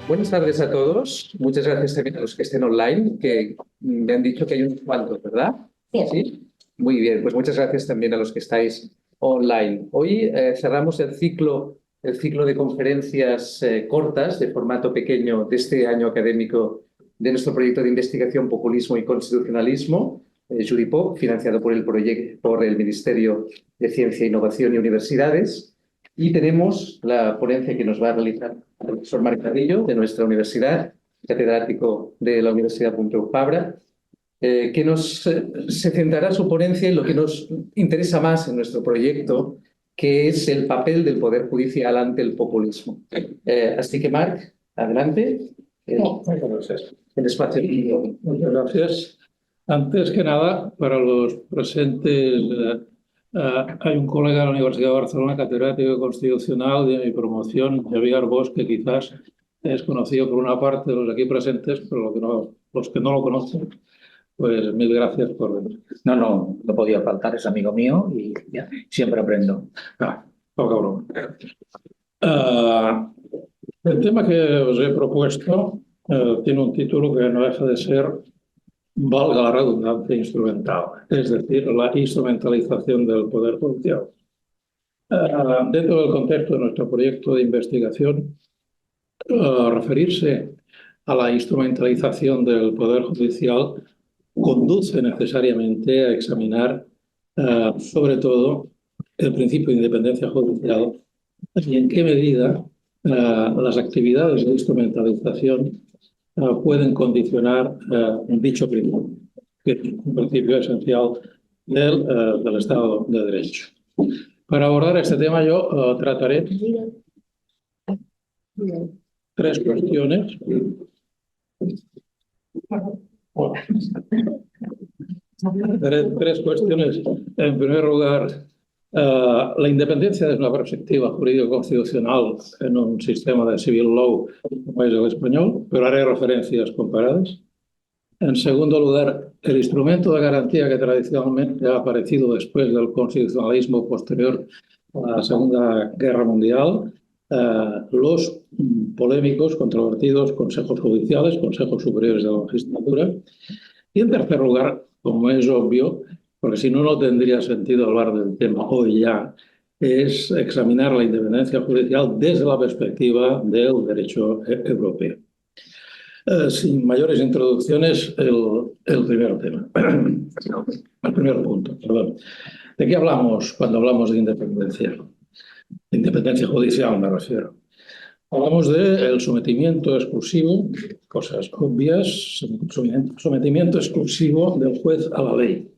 Buenas tardes a todos. Muchas gracias también a los que estén online, que me han dicho que hay unos cuantos, ¿verdad? Sí. Muy bien, pues muchas gracias también a los que estáis online. Hoy cerramos el ciclo de conferencias cortas de formato pequeño de este año académico de nuestro proyecto de investigación Populismo y Constitucionalismo, Juripop, financiado por el Ministerio de Ciencia, Innovación y Universidades. Y tenemos la ponencia que nos va a realizar el profesor Marc Carrillo, de nuestra universidad, catedrático de la Universidad Pompeu Fabra, que se centrará su ponencia en lo que nos interesa más en nuestro proyecto, que es el papel del Poder Judicial ante el populismo. Así que, Marc, adelante. El espacio. Muchas gracias. Antes que nada, para los presentes, hay un colega de la Universidad de Barcelona, catedrático constitucional de mi promoción, Javier Arbós, que quizás es conocido por una parte de los aquí presentes, pero los que no lo conocen, pues mil gracias por venir. No podía faltar, es amigo mío y ya, siempre aprendo. Poca broma. El tema que os he propuesto tiene un título que no deja de ser, valga la redundancia, instrumental, es decir, la instrumentalización del Poder Judicial. Dentro del contexto de nuestro proyecto de investigación, referirse a la instrumentalización del Poder Judicial conduce necesariamente a examinar, sobre todo, el principio de independencia judicial y en qué medida las actividades de instrumentalización pueden condicionar dicho principio, que es un principio esencial del Estado de Derecho. Para abordar este tema yo trataré tres cuestiones. Tres cuestiones. En primer lugar, la independencia desde una perspectiva jurídico-constitucional en un sistema de civil law como es el español, pero haré referencias comparadas. En segundo lugar, el instrumento de garantía que tradicionalmente ha aparecido después del constitucionalismo posterior a la Segunda Guerra Mundial, los polémicos, controvertidos consejos judiciales, consejos superiores de la magistratura. Y en tercer lugar, como es obvio, porque si no, no tendría sentido hablar del tema hoy ya, es examinar la independencia judicial desde la perspectiva del derecho europeo. Sin mayores introducciones, el primer tema. El primer punto, perdón. ¿De qué hablamos cuando hablamos de independencia? De independencia judicial me refiero. Hablamos del sometimiento exclusivo, cosas obvias, sometimiento exclusivo del juez a la ley.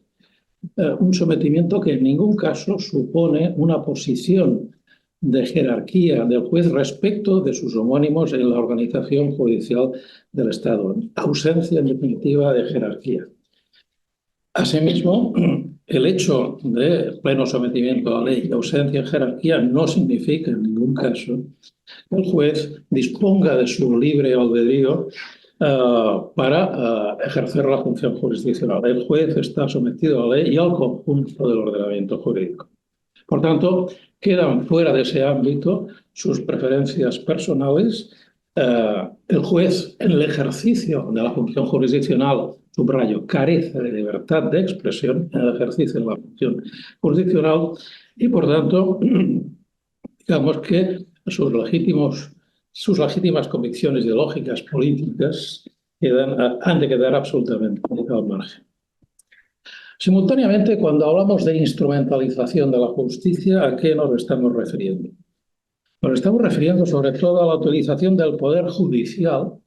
Un sometimiento que en ningún caso supone una posición de jerarquía del juez respecto de sus homónimos en la organización judicial del Estado. Ausencia, en definitiva, de jerarquía. Asimismo, el hecho de pleno sometimiento a la ley y ausencia de jerarquía no significa en ningún caso que el juez disponga de su libre albedrío para ejercer la función jurisdiccional. El juez está sometido a la ley y al conjunto del ordenamiento jurídico. Por tanto, quedan fuera de ese ámbito sus preferencias personales. El juez, en el ejercicio de la función jurisdiccional, subrayo, carece de libertad de expresión en el ejercicio de la función jurisdiccional y, por tanto, digamos que sus legítimas convicciones ideológicas, políticas, han de quedar absolutamente al margen. Simultáneamente, cuando hablamos de instrumentalización de la justicia, ¿a qué nos estamos refiriendo? Nos estamos refiriendo sobre todo a la utilización del poder judicial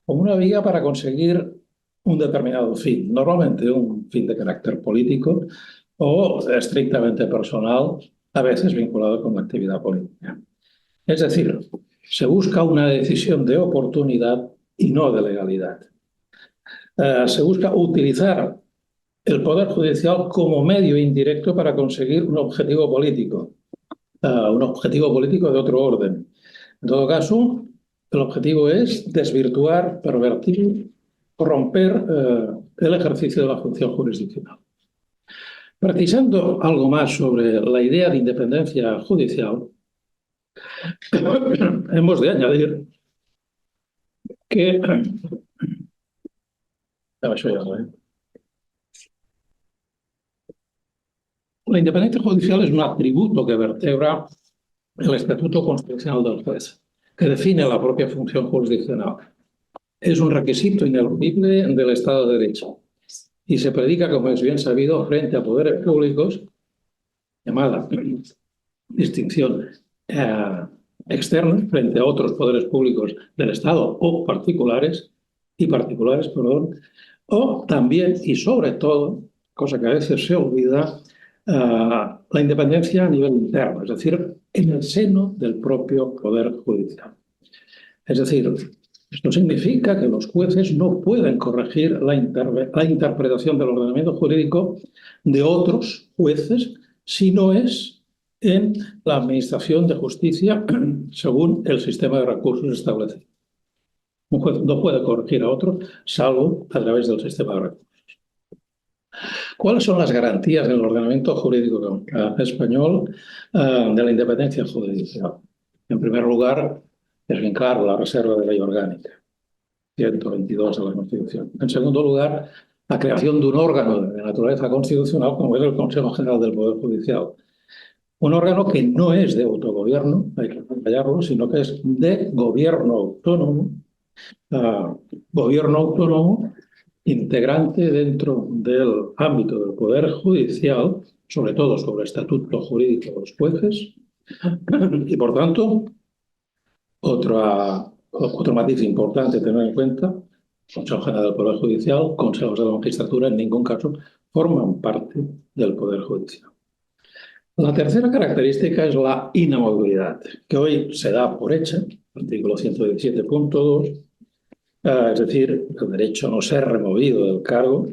como una vía para conseguir un determinado fin, normalmente un fin de carácter político o estrictamente personal, a veces vinculado con la actividad política. Es decir, se busca una decisión de oportunidad y no de legalidad. se busca utilizar el Poder Judicial como medio indirecto para conseguir un objetivo político de otro orden. En todo caso, el objetivo es desvirtuar, pervertir, corromper el ejercicio de la función jurisdiccional. Precisando algo más sobre la idea de independencia judicial, hemos de añadir que... La independencia judicial es un atributo que vertebra el Estatuto Constitucional del Juez, que define la propia función jurisdiccional. Es un requisito ineludible del Estado de Derecho y se predica, como es bien sabido, frente a poderes públicos, llamada distinción externa, frente a otros poderes públicos del Estado o particulares, o también y sobre todo, cosa que a veces se olvida, la independencia a nivel interno, es decir, en el seno del propio Poder Judicial. Es decir, esto significa que los jueces no pueden corregir la interpretación del ordenamiento jurídico de otros jueces si no es en la administración de justicia según el sistema de recursos establecido. Un juez no puede corregir a otro salvo a través del sistema de recursos. ¿Cuáles son las garantías del ordenamiento jurídico español de la independencia judicial? En primer lugar, es bien claro la reserva de ley orgánica, 122 de la Constitución. En segundo lugar, la creación de un órgano de naturaleza constitucional como es el Consejo General del Poder Judicial. Un órgano que no es de autogobierno, hay que subrayarlo, sino que es de gobierno autónomo, integrante dentro del ámbito del Poder Judicial, sobre todo sobre el estatuto jurídico de los jueces, y por tanto, otro matiz importante a tener en cuenta, Consejo General del Poder Judicial, consejos de la magistratura, en ningún caso forman parte del Poder Judicial. La tercera característica es la inamovilidad, que hoy se da por hecha, artículo 117.2, es decir, el derecho a no ser removido del cargo,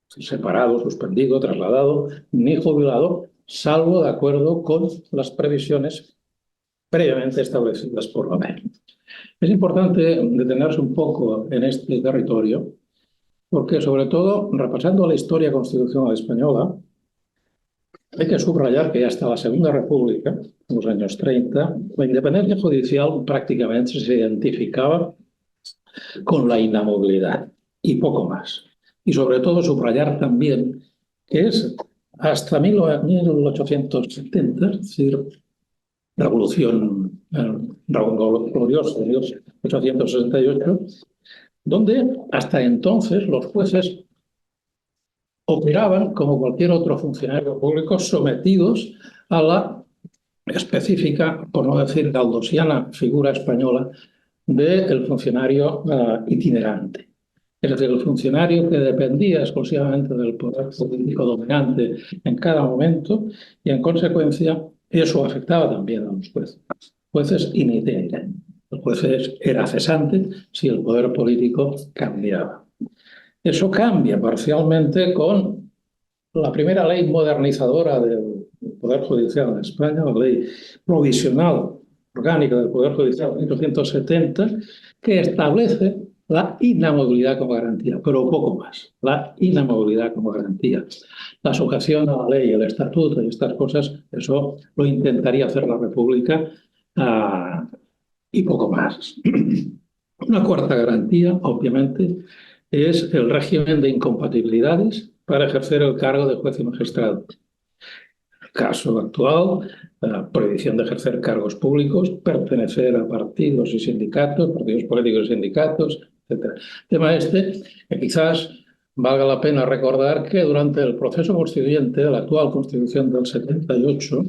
separado, suspendido, trasladado, ni jubilado, salvo de acuerdo con las previsiones previamente establecidas por la ley. Es importante detenerse un poco en este territorio, porque sobre todo, repasando la historia constitucional española, hay que subrayar que hasta la Segunda República, en los años 30, la independencia judicial prácticamente se identificaba con la inamovilidad y poco más. Y sobre todo subrayar también que es hasta 1870, es decir, Revolución gloriosa de 1868, donde hasta entonces los jueces operaban como cualquier otro funcionario público sometidos a la específica, por no decir galdosiana, figura española del funcionario itinerante. Es decir, el funcionario que dependía exclusivamente del poder político dominante en cada momento y, en consecuencia, eso afectaba también a los jueces. Jueces in itinere. El juez era cesante si el poder político cambiaba. Eso cambia parcialmente con la primera ley modernizadora del Poder Judicial de España, la ley provisional orgánica del Poder Judicial de 1870, que establece la inamovilidad como garantía, pero poco más, la inamovilidad como garantía. La sujeción a la ley, el estatuto y estas cosas, eso lo intentaría hacer la República y poco más. Una cuarta garantía, obviamente, es el régimen de incompatibilidades para ejercer el cargo de juez y magistrado. El caso actual, la prohibición de ejercer cargos públicos, pertenecer a partidos y sindicatos, partidos políticos y sindicatos, etc. Tema que quizás valga la pena recordar que durante el proceso constituyente de la actual Constitución del 78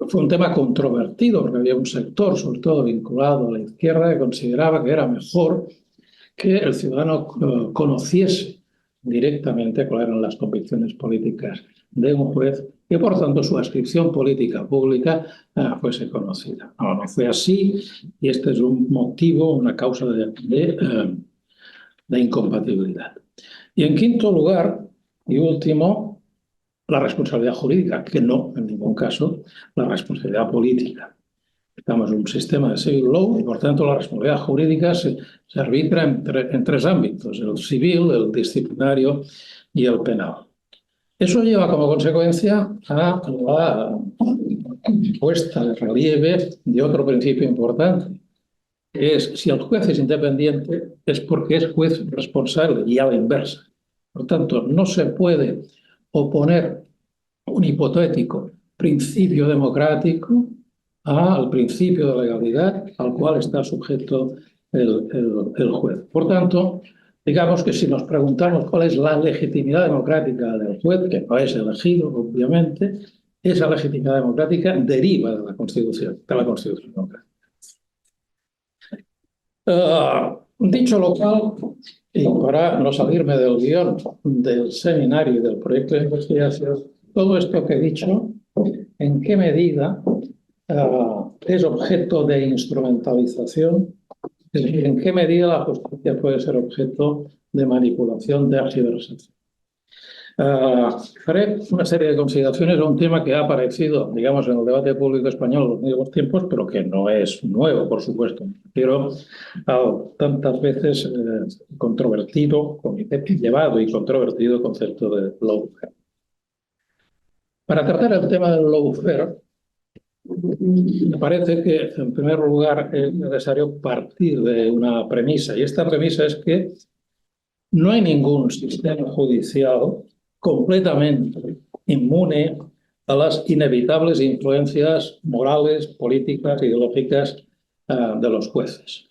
fue un tema controvertido porque había un sector, sobre todo vinculado a la izquierda, que consideraba que era mejor que el ciudadano conociese directamente cuáles eran las convicciones políticas de un juez y, por tanto, su adscripción política pública fuese conocida. No fue así y este es un motivo, una causa de de incompatibilidad. Y en quinto lugar y último, la responsabilidad jurídica, que no, en ningún caso, la responsabilidad política. Estamos en un sistema de civil law y, por tanto, la responsabilidad jurídica se arbitra en tres ámbitos: el civil, el disciplinario y el penal. Eso lleva como consecuencia a la puesta de relieve de otro principio importante, que es: si el juez es independiente, es porque es juez responsable, y a la inversa. Por tanto, no se puede oponer un hipotético principio democrático al principio de legalidad al cual está sujeto el juez. Por tanto, digamos que si nos preguntamos cuál es la legitimidad democrática del juez, que no es elegido, obviamente, esa legitimidad democrática deriva de la Constitución democrática. Dicho lo cual, y para no salirme del guión del seminario y del proyecto de investigación, todo esto que he dicho, ¿en qué medida es objeto de instrumentalización? Es decir, ¿en qué medida la justicia puede ser objeto de manipulación, de tergiversación? Haré una serie de consideraciones a un tema que ha aparecido, digamos, en el debate público español en los últimos tiempos, pero que no es nuevo, por supuesto. Pero tantas veces controvertido, llevado y controvertido concepto de lawfare. Para tratar el tema del lawfare, me parece que, en primer lugar, es necesario partir de una premisa, y esta premisa es que no hay ningún sistema judicial completamente inmune a las inevitables influencias morales, políticas, ideológicas de los jueces.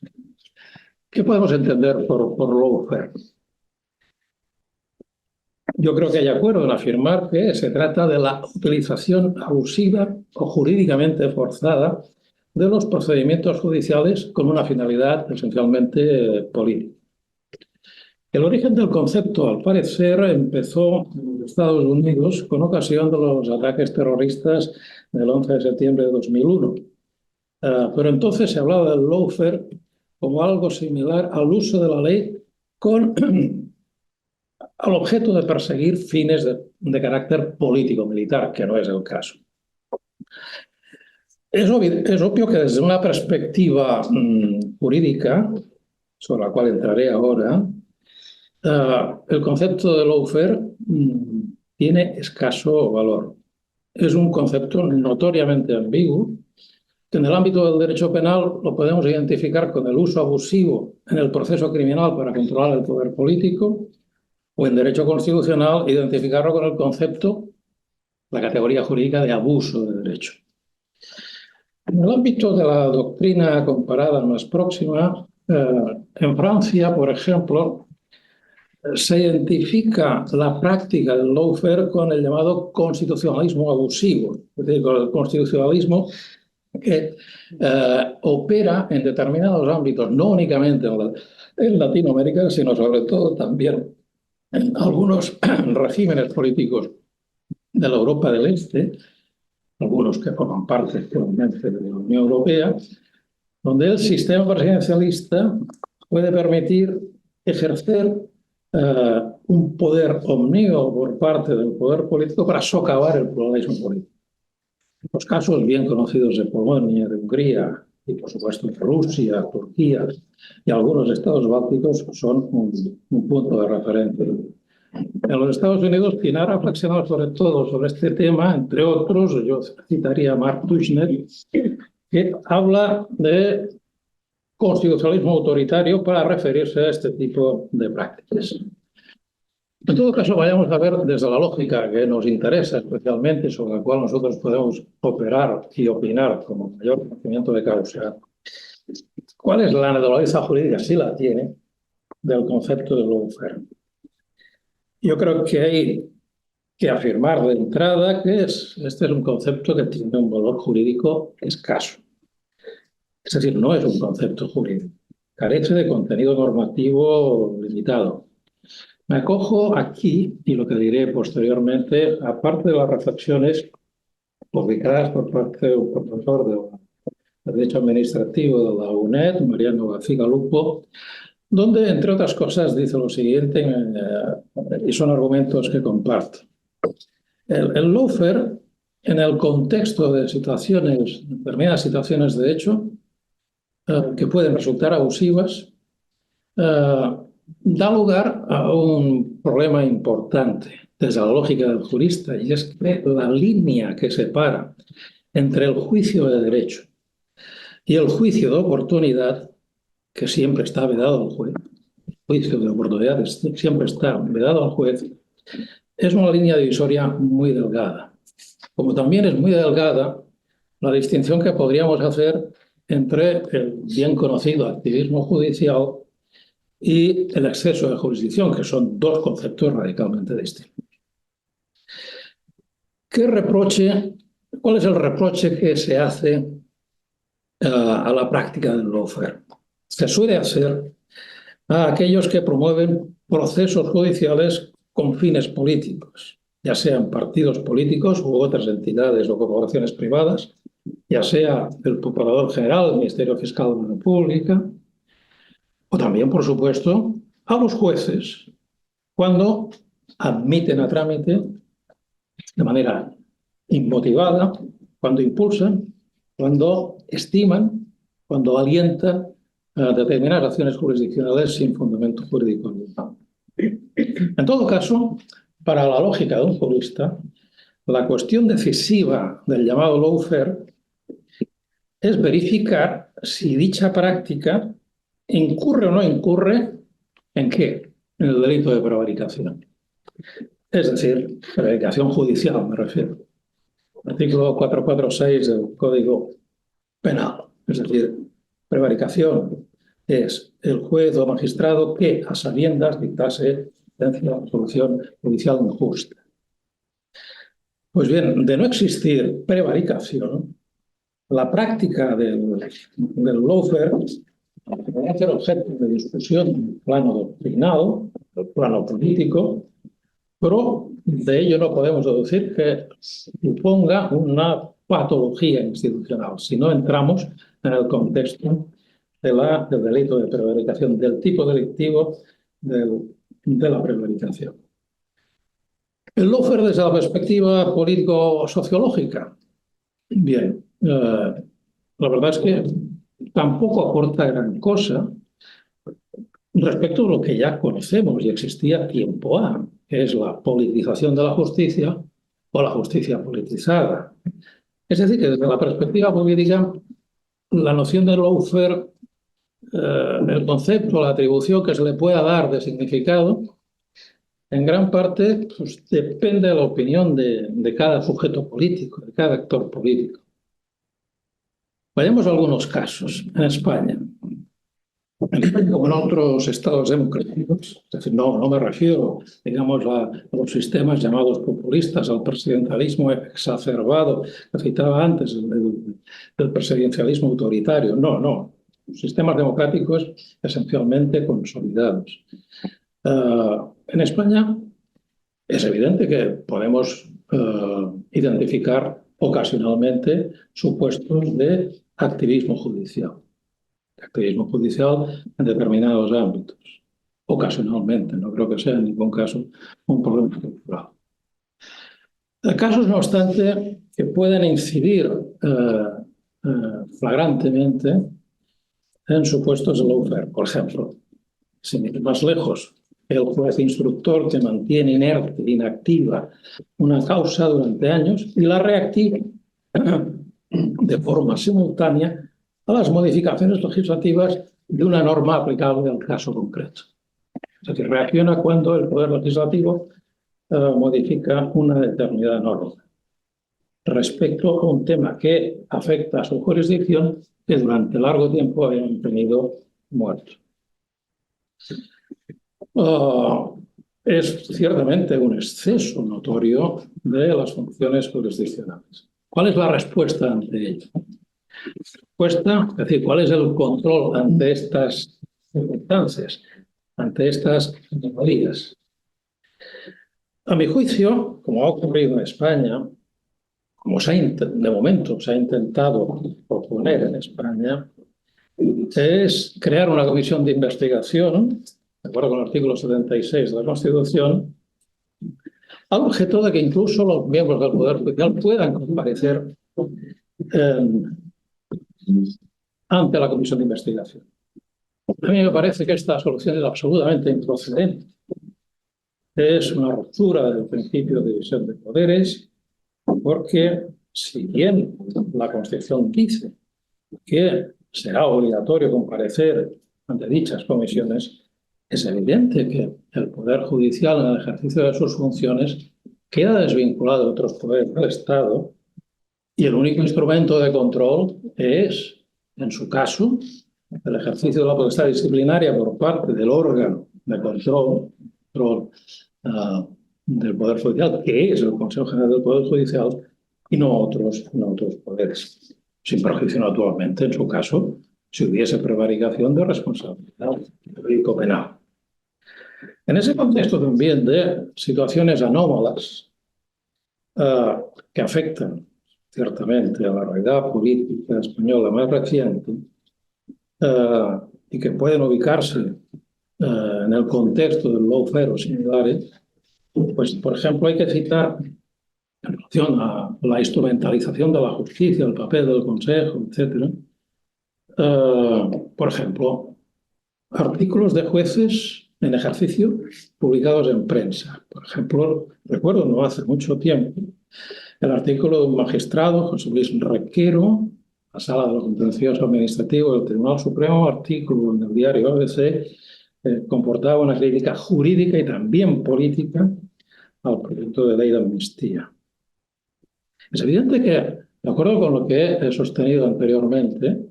¿Qué podemos entender por lawfare? Yo creo que hay acuerdo en afirmar que se trata de la utilización abusiva o jurídicamente forzada de los procedimientos judiciales con una finalidad esencialmente política. El origen del concepto, al parecer, empezó en Estados Unidos con ocasión de los ataques terroristas del 11 de septiembre de 2001. Pero entonces se hablaba del lawfare como algo similar al uso de la ley con al objeto de perseguir fines de carácter político-militar, que no es el caso. Es obvio que desde una perspectiva jurídica, sobre la cual entraré ahora, el concepto de lawfare tiene escaso valor. Es un concepto notoriamente ambiguo, que en el ámbito del derecho penal lo podemos identificar con el uso abusivo en el proceso criminal para controlar el poder político, o en derecho constitucional identificarlo con el concepto, la categoría jurídica de abuso de derecho. En el ámbito de la doctrina comparada más próxima, en Francia, por ejemplo, se identifica la práctica del lawfare con el llamado constitucionalismo abusivo, es decir, con el constitucionalismo que opera en determinados ámbitos, no únicamente en Latinoamérica, sino sobre todo también en algunos regímenes políticos de la Europa del Este, algunos que forman parte actualmente de la Unión Europea, donde el sistema presidencialista puede permitir ejercer un poder omnímodo por parte del poder político para socavar el pluralismo político. Los casos bien conocidos de Polonia, de Hungría y, por supuesto, de Rusia, Turquía y algunos estados bálticos son un punto de referencia. En los Estados Unidos, quien ha reflexionado sobre todo sobre este tema, entre otros, yo citaría a Mark Tushnet, que habla de constitucionalismo autoritario para referirse a este tipo de prácticas. En todo caso, vayamos a ver desde la lógica que nos interesa especialmente, sobre la cual nosotros podemos operar y opinar con mayor conocimiento de causa, ¿cuál es la naturaleza jurídica, si la tiene, del concepto de lawfare? Yo creo que hay que afirmar de entrada que este es un concepto que tiene un valor jurídico escaso. Es decir, no es un concepto jurídico. Carece de contenido normativo limitado. Me acojo aquí, y lo que diré posteriormente, aparte de las reflexiones publicadas por parte de un profesor de Derecho Administrativo de la UNED, Mariano García Lupo, donde, entre otras cosas, dice lo siguiente, y son argumentos que comparto. El lawfare, en el contexto de determinadas situaciones de hecho, que pueden resultar abusivas, da lugar a un problema importante desde la lógica del jurista, y es que la línea que separa entre el juicio de derecho y el juicio de oportunidad, que siempre está vedado al juez, el juicio de oportunidad siempre está vedado al juez, es una línea divisoria muy delgada. Como también es muy delgada la distinción que podríamos hacer entre el bien conocido activismo judicial y el exceso de jurisdicción, que son dos conceptos radicalmente distintos. ¿Cuál es el reproche que se hace a la práctica del lawfare? Se suele hacer a aquellos que promueven procesos judiciales con fines políticos, ya sean partidos políticos u otras entidades o corporaciones privadas, ya sea el Procurador General, el Ministerio Fiscal de la República, o también, por supuesto, a los jueces, cuando admiten a trámite de manera inmotivada, cuando impulsan, cuando estiman, cuando alientan determinadas acciones jurisdiccionales sin fundamento jurídico. En todo caso, para la lógica de un jurista, la cuestión decisiva del llamado lawfare es verificar si dicha práctica incurre o no incurre ¿en qué? En el delito de prevaricación. Es decir, prevaricación judicial, me refiero. Artículo 446 del Código Penal. Es decir, prevaricación es el juez o magistrado que, a sabiendas, dictase solución judicial injusta. Pues bien, de no existir prevaricación, la práctica del lawfare puede ser objeto de discusión en el plano doctrinal, en el plano político, pero de ello no podemos deducir que suponga una patología institucional, si no entramos en el contexto del delito de prevaricación, del tipo delictivo de la prevaricación. El lawfare desde la perspectiva político-sociológica. Bien, la verdad es que tampoco aporta gran cosa respecto a lo que ya conocemos y existía tiempo A, que es la politización de la justicia o la justicia politizada. Es decir, que desde la perspectiva política, la noción de lawfare, el concepto, la atribución que se le pueda dar de significado, en gran parte pues, depende de la opinión de cada sujeto político, de cada actor político. Vayamos a algunos casos en España. Como en otros estados democráticos, es decir, no me refiero, digamos, a los sistemas llamados populistas, al presidencialismo exacerbado que citaba antes, del presidencialismo autoritario. No. Sistemas democráticos esencialmente consolidados. En España es evidente que podemos identificar ocasionalmente supuestos de activismo judicial. Activismo judicial en determinados ámbitos, ocasionalmente, no creo que sea en ningún caso un problema estructural. Casos, no obstante, que pueden incidir flagrantemente en supuestos de lawfare. Por ejemplo, sin ir más lejos, el juez instructor que mantiene inerte, inactiva una causa durante años y la reactiva de forma simultánea a las modificaciones legislativas de una norma aplicable al caso concreto. Es decir, reacciona cuando el Poder Legislativo modifica una determinada norma respecto a un tema que afecta a su jurisdicción que durante largo tiempo había mantenido muerto. Es ciertamente un exceso notorio de las funciones jurisdiccionales. ¿Cuál es la respuesta ante ello? Es decir, ¿cuál es el control ante estas circunstancias, ante estas anomalías? A mi juicio, como ha ocurrido en España, como de momento se ha intentado proponer en España, es crear una comisión de investigación, de acuerdo con el artículo 76 de la Constitución, al objeto de que incluso los miembros del Poder Judicial puedan comparecer ante la comisión de investigación. A mí me parece que esta solución es absolutamente improcedente. Es una ruptura del principio de división de poderes, porque si bien la Constitución dice que será obligatorio comparecer ante dichas comisiones, es evidente que el Poder Judicial, en el ejercicio de sus funciones, queda desvinculado de otros poderes del Estado y el único instrumento de control es, en su caso, el ejercicio de la potestad disciplinaria por parte del órgano de control del Poder Judicial, que es el Consejo General del Poder Judicial, y no otros poderes. Sin perjuicio, naturalmente, en su caso, si hubiese prevaricación de responsabilidad jurídico-penal. En ese contexto también de situaciones anómalas que afectan ciertamente a la realidad política española más reciente y que pueden ubicarse en el contexto del lawfare o similares, pues, por ejemplo, hay que citar en relación a la instrumentalización de la justicia, el papel del Consejo, etc. Por ejemplo, artículos de jueces en ejercicio publicados en prensa. Por ejemplo, recuerdo no hace mucho tiempo el artículo de un magistrado, José Luis Requero, la Sala de lo Contencioso Administrativo del Tribunal Supremo, artículo en el diario ABC, comportaba una crítica jurídica y también política al proyecto de ley de amnistía. Es evidente que, de acuerdo con lo que he sostenido anteriormente,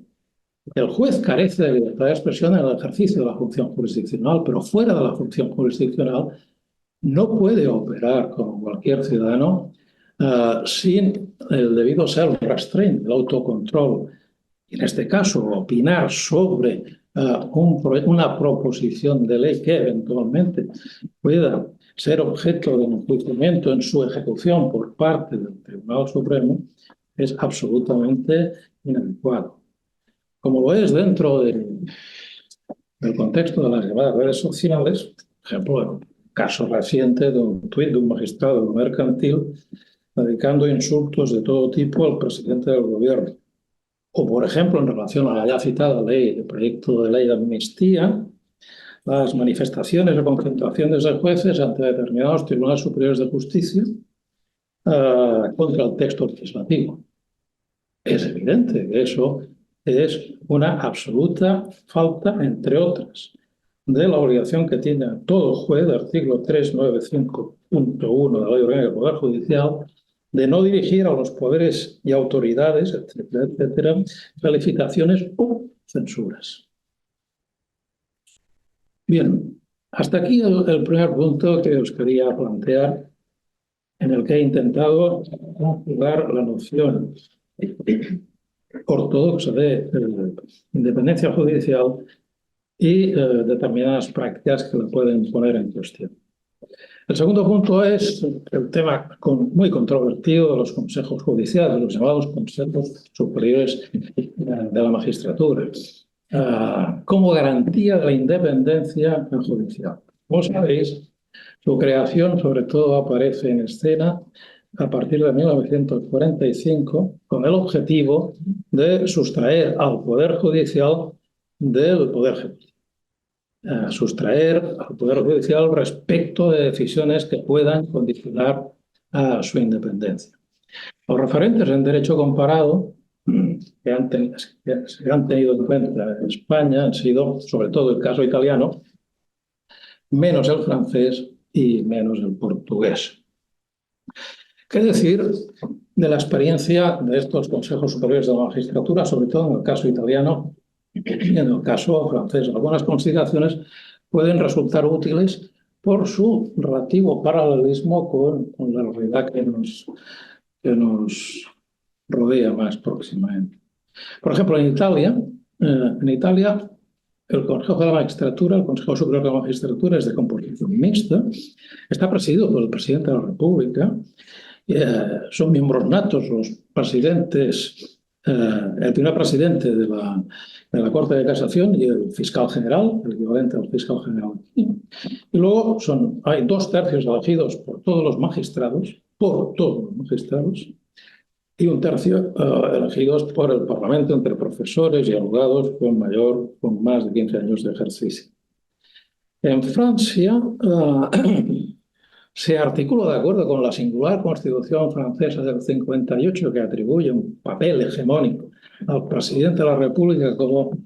el juez carece de libertad de expresión en el ejercicio de la función jurisdiccional, pero fuera de la función jurisdiccional no puede operar como cualquier ciudadano sin el debido self-restraint, el autocontrol. Y en este caso, opinar sobre una proposición de ley que eventualmente pueda ser objeto de enjuiciamiento en su ejecución por parte del Tribunal Supremo es absolutamente inadecuado. Como lo es dentro del contexto de las llamadas redes sociales, por ejemplo, el caso reciente de un tuit de un magistrado mercantil dedicando insultos de todo tipo al presidente del gobierno. O, por ejemplo, en relación a la ya citada ley, el proyecto de ley de amnistía, las manifestaciones o concentraciones de jueces ante determinados tribunales superiores de justicia contra el texto legislativo. Es evidente que eso es una absoluta falta, entre otras, de la obligación que tiene todo juez, artículo 395.1 de la Ley Orgánica del Poder Judicial, de no dirigir a los poderes y autoridades, etcétera, etcétera, calificaciones o censuras. Bien, hasta aquí el primer punto que os quería plantear, en el que he intentado conjugar la noción ortodoxa de independencia judicial y determinadas prácticas que la pueden poner en cuestión. El segundo punto es el tema muy controvertido de los consejos judiciales, los llamados consejos superiores de la magistratura, como garantía de la independencia judicial. Como sabéis, su creación sobre todo aparece en escena a partir de 1945 con el objetivo de sustraer al Poder Judicial del Poder Ejecutivo. Sustraer al Poder Judicial respecto de decisiones que puedan condicionar a su independencia. Los referentes en derecho comparado que se han tenido en cuenta en España han sido, sobre todo, el caso italiano, menos el francés y menos el portugués. ¿Qué decir de la experiencia de estos consejos superiores de la magistratura, sobre todo en el caso italiano y en el caso francés? Algunas consideraciones pueden resultar útiles por su relativo paralelismo con la realidad que nos rodea más próximamente. Por ejemplo, en Italia, el Consejo de la Magistratura, el Consejo Superior de la Magistratura, es de composición mixta, está presidido por el presidente de la República, son miembros natos los presidentes el primer presidente de la Corte de Casación y el fiscal general, el equivalente al fiscal general. Y luego hay 2/3 elegidos por todos los magistrados, y 1/3 elegidos por el Parlamento entre profesores y abogados con más de 15 años de ejercicio. En Francia se articula de acuerdo con la singular Constitución francesa del 58, que atribuye un papel hegemónico al presidente de la República como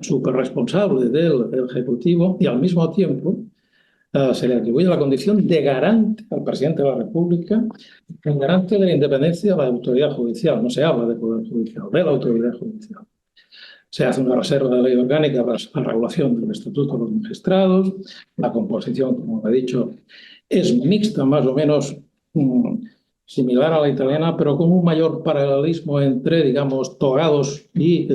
superresponsable del Ejecutivo, y al mismo tiempo se le atribuye la condición de garante al presidente de la República, el garante de la independencia de la autoridad judicial. No se habla de poder judicial, de la autoridad judicial. Se hace una reserva de ley orgánica para la regulación del estatuto de los magistrados. La composición, como he dicho, es mixta, más o menos similar a la italiana, pero con un mayor paralelismo entre, digamos, togados y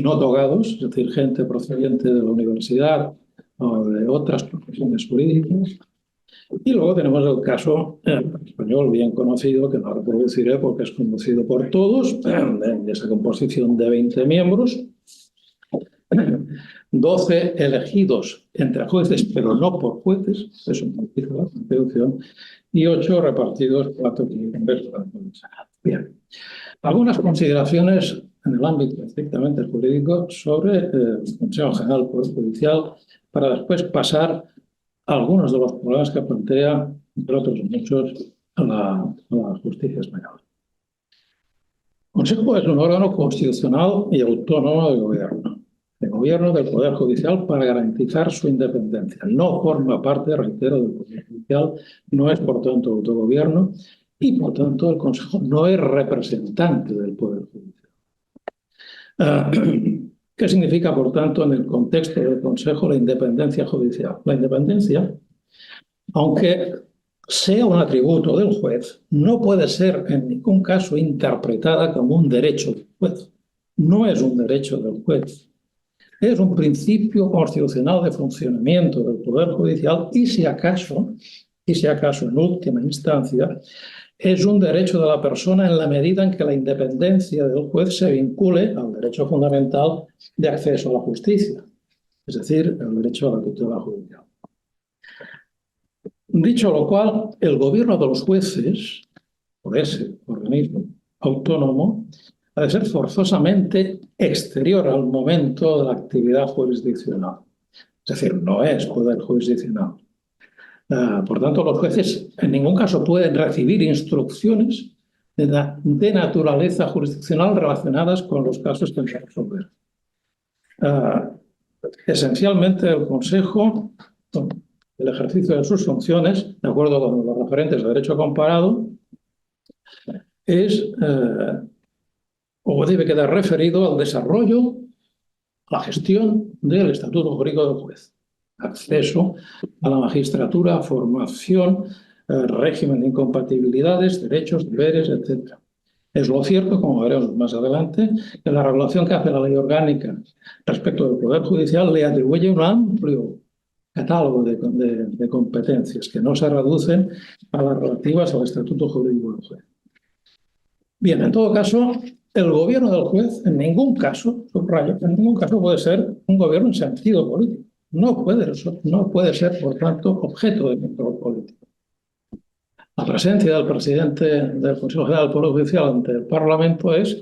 no togados, es decir, gente procedente de la universidad o de otras profesiones jurídicas. Y luego tenemos el caso español bien conocido, que no reproduciré porque es conocido por todos, de esa composición de 20 miembros, 12 elegidos entre jueces, pero no por jueces, eso no dice la Constitución, y 8 repartidos 4 miembros del Senado. Bien. Algunas consideraciones en el ámbito estrictamente jurídico sobre el Consejo General del Poder Judicial, para después pasar a algunos de los problemas que plantea, entre otros muchos, la justicia española. El Consejo es un órgano constitucional y autónomo de gobierno del Poder Judicial para garantizar su independencia. No forma parte, reitero, del Poder Judicial, no es, por tanto, autogobierno y, por tanto, el Consejo no es representante del Poder Judicial. ¿Qué significa, por tanto, en el contexto del Consejo la independencia judicial? La independencia, aunque sea un atributo del juez, no puede ser en ningún caso interpretada como un derecho del juez. No es un derecho del juez. Es un principio constitucional de funcionamiento del Poder Judicial y si acaso, en última instancia, es un derecho de la persona en la medida en que la independencia del juez se vincule al derecho fundamental de acceso a la justicia, es decir, el derecho a la tutela judicial. Dicho lo cual, el gobierno de los jueces, por ese organismo autónomo, ha de ser forzosamente exterior al momento de la actividad jurisdiccional. Es decir, no es poder jurisdiccional. Por tanto, los jueces en ningún caso pueden recibir instrucciones de naturaleza jurisdiccional relacionadas con los casos que han de resolver. Esencialmente, el Consejo, el ejercicio de sus funciones, de acuerdo con los referentes de derecho comparado, es o debe quedar referido al desarrollo, a la gestión del estatuto jurídico del juez. Acceso a la magistratura, formación, régimen de incompatibilidades, derechos, deberes, etc. Es lo cierto, como veremos más adelante, que la regulación que hace la ley orgánica respecto del Poder Judicial le atribuye un amplio catálogo de competencias que no se reducen a las relativas al estatuto jurídico del juez. Bien, en todo caso, el gobierno del juez en ningún caso, subrayo, en ningún caso puede ser un gobierno en sentido político. No puede ser, por tanto, objeto de control político. La presencia del presidente del Consejo General del Poder Judicial ante el Parlamento es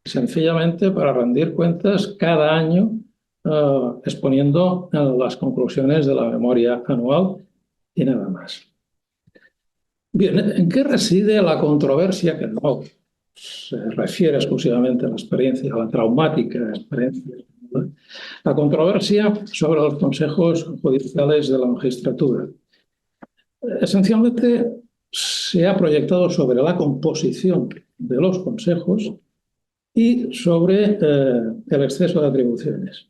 sencillamente para rendir cuentas cada año exponiendo las conclusiones de la memoria anual y nada más. Bien, ¿en qué reside la controversia que no se refiere exclusivamente a la experiencia, a la traumática experiencia? La controversia sobre los consejos judiciales de la magistratura. Esencialmente se ha proyectado sobre la composición de los consejos y sobre el exceso de atribuciones.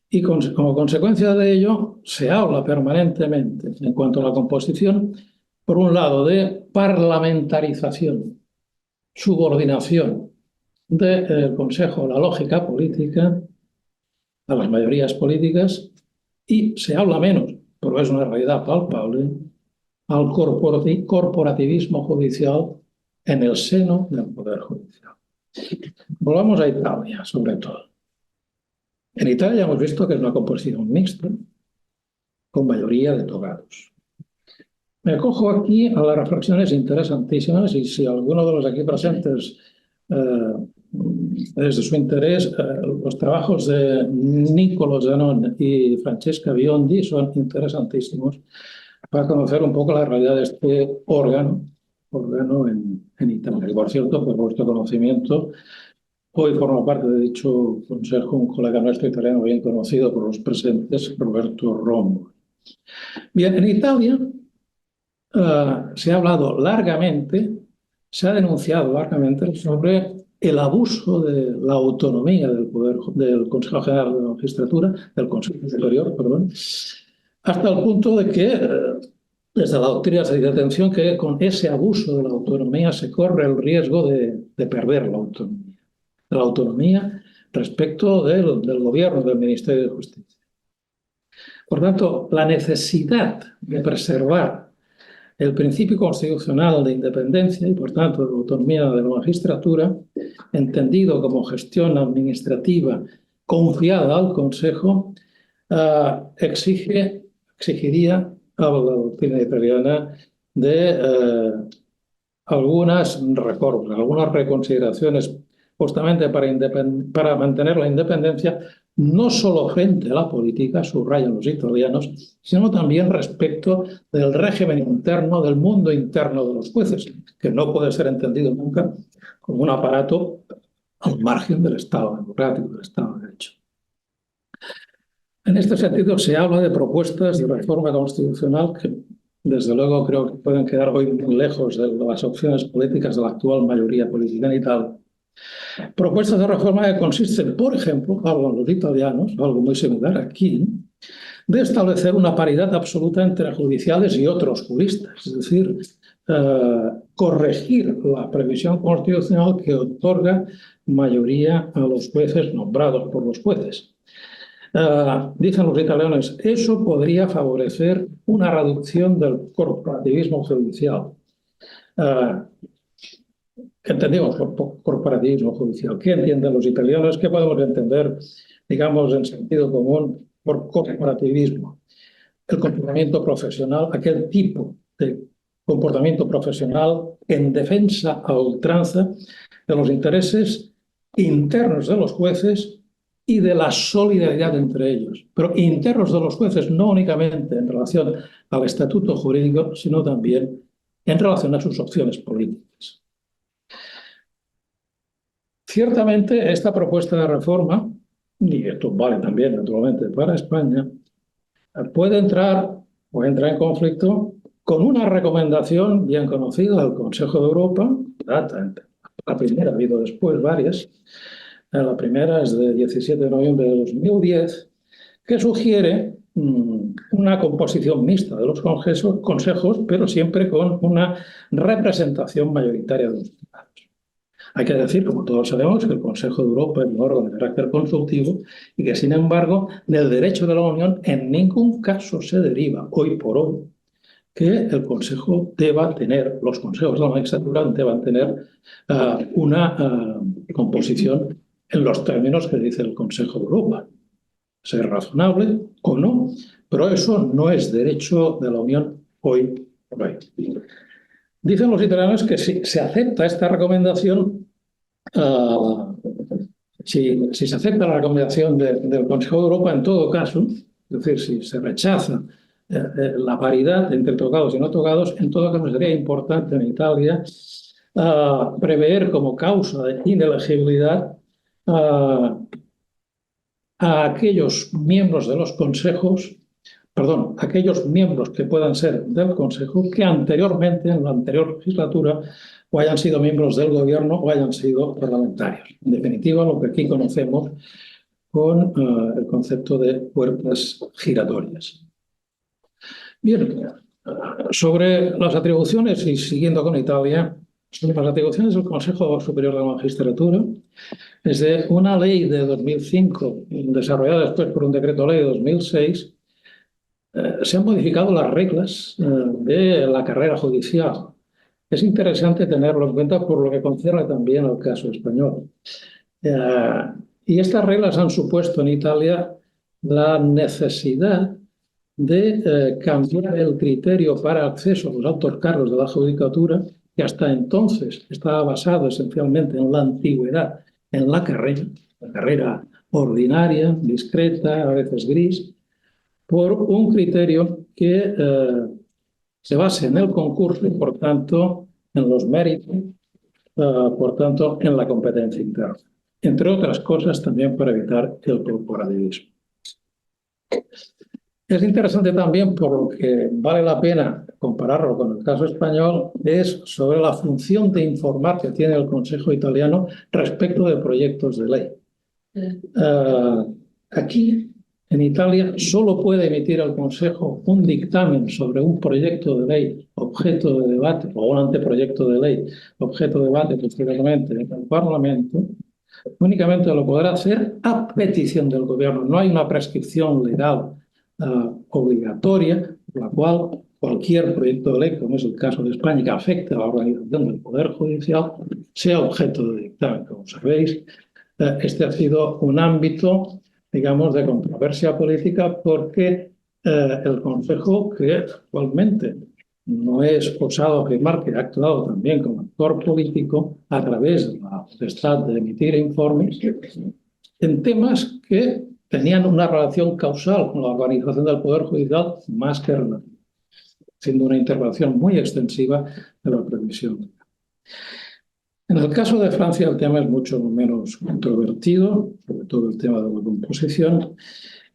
Y como consecuencia de ello se habla permanentemente en cuanto a la composición, por un lado, de parlamentarización, subordinación del Consejo a la lógica política, a las mayorías políticas, y se habla menos, pero es una realidad palpable, al corporativismo judicial en el seno del Poder Judicial. Volvamos a Italia, sobre todo. En Italia hemos visto que es una composición mixta, con mayoría de togados. Me acojo aquí a las reflexiones interesantísimas y si alguno de los aquí presentes es de su interés, los trabajos de Niccolò Zanon y Francesca Biondi son interesantísimos para conocer un poco la realidad de este órgano en Italia. Y por cierto, por vuestro conocimiento, hoy forma parte de dicho consejo un colega nuestro italiano bien conocido por los presentes, Roberto Rombo. Bien, en Italia se ha hablado largamente, se ha denunciado largamente sobre el abuso de la autonomía del poder del Consejo General de la Magistratura, del Consejo Superior, perdón, hasta el punto de que desde la doctrina se dice atención que con ese abuso de la autonomía se corre el riesgo de perder la autonomía respecto del gobierno, del Ministerio de Justicia. Por tanto, la necesidad de preservar el principio constitucional de independencia y, por tanto, de la autonomía de la magistratura, entendido como gestión administrativa confiada al Consejo, exigiría a la doctrina italiana de algunas reformas, algunas reconsideraciones, justamente para mantener la independencia, no solo frente a la política, subrayan los italianos, sino también respecto del régimen interno, del mundo interno de los jueces, que no puede ser entendido nunca como un aparato al margen del Estado democrático, del Estado de Derecho. En este sentido, se habla de propuestas de reforma constitucional que, desde luego, creo que pueden quedar hoy muy lejos de las opciones políticas de la actual mayoría política en Italia. Propuestas de reforma que consisten, por ejemplo, hablan los italianos, algo muy similar aquí, de establecer una paridad absoluta entre judiciales y otros juristas, es decir, corregir la previsión constitucional que otorga mayoría a los jueces nombrados por los jueces. Dicen los italianos, eso podría favorecer una reducción del corporativismo judicial. ¿Qué entendemos por corporativismo judicial? ¿Qué entienden los italianos? ¿Qué podemos entender, digamos, en sentido común por corporativismo? El comportamiento profesional, aquel tipo de comportamiento profesional en defensa a ultranza de los intereses internos de los jueces y de la solidaridad entre ellos, pero internos de los jueces no únicamente en relación al estatuto jurídico, sino también en relación a sus opciones políticas. Ciertamente, esta propuesta de reforma, y esto vale también naturalmente para España, puede entrar o entra en conflicto con una recomendación bien conocida del Consejo de Europa, la primera, ha habido después varias. La primera es de 17 de noviembre de 2010, que sugiere una composición mixta de los consejos, pero siempre con una representación mayoritaria de los estados. Hay que decir, como todos sabemos, que el Consejo de Europa es un órgano de carácter consultivo y que, sin embargo, del derecho de la Unión en ningún caso se deriva, hoy por hoy, que el Consejo deba tener, los consejos de la magistratura deban tener una composición en los términos que dice el Consejo de Europa. Ser razonable o no, pero eso no es derecho de la Unión hoy por hoy. Dicen los italianos que si se acepta esta recomendación, si se acepta la recomendación del Consejo de Europa, en todo caso, es decir, si se rechaza la paridad entre togados y no togados, en todo caso sería importante en Italia prever como causa de inelegibilidad a aquellos miembros de los consejos, aquellos miembros que puedan ser del Consejo que anteriormente, en la anterior legislatura, o hayan sido miembros del gobierno o hayan sido parlamentarios. En definitiva, lo que aquí conocemos con el concepto de puertas giratorias. Bien, sobre las atribuciones, y siguiendo con Italia, sobre las atribuciones del Consejo Superior de la Magistratura, desde una ley de 2005, desarrollada después por un decreto ley de 2006, se han modificado las reglas de la carrera judicial. es interesante tenerlo en cuenta por lo que concierne también al caso español. Y estas reglas han supuesto en Italia la necesidad de cambiar el criterio para acceso a los altos cargos de la judicatura, que hasta entonces estaba basado esencialmente en la antigüedad, en la carrera ordinaria, discreta, a veces gris, por un criterio que se base en el concurso y, por tanto, en los méritos, por tanto, en la competencia interna. Entre otras cosas, también para evitar el corporativismo. Es interesante también, por lo que vale la pena compararlo con el caso español, es sobre la función de informar que tiene el Consejo italiano respecto de proyectos de ley. Aquí, en Italia, solo puede emitir el Consejo un dictamen sobre un proyecto de ley objeto de debate, o un anteproyecto de ley objeto de debate posteriormente en el Parlamento. Únicamente lo podrá hacer a petición del gobierno. No hay una prescripción legal obligatoria, por la cual cualquier proyecto de ley, como es el caso de España, que afecte a la organización del Poder Judicial, sea objeto de dictamen. Como sabéis, este ha sido un ámbito, digamos, de controversia política porque el Consejo, que actualmente no es osado afirmar que ha actuado también como actor político a través de la potestad de emitir informes en temas que tenían una relación causal con la organización del Poder Judicial más que relativa, siendo una intervención muy extensiva de la previsión. En el caso de Francia el tema es mucho menos controvertido, sobre todo el tema de la composición,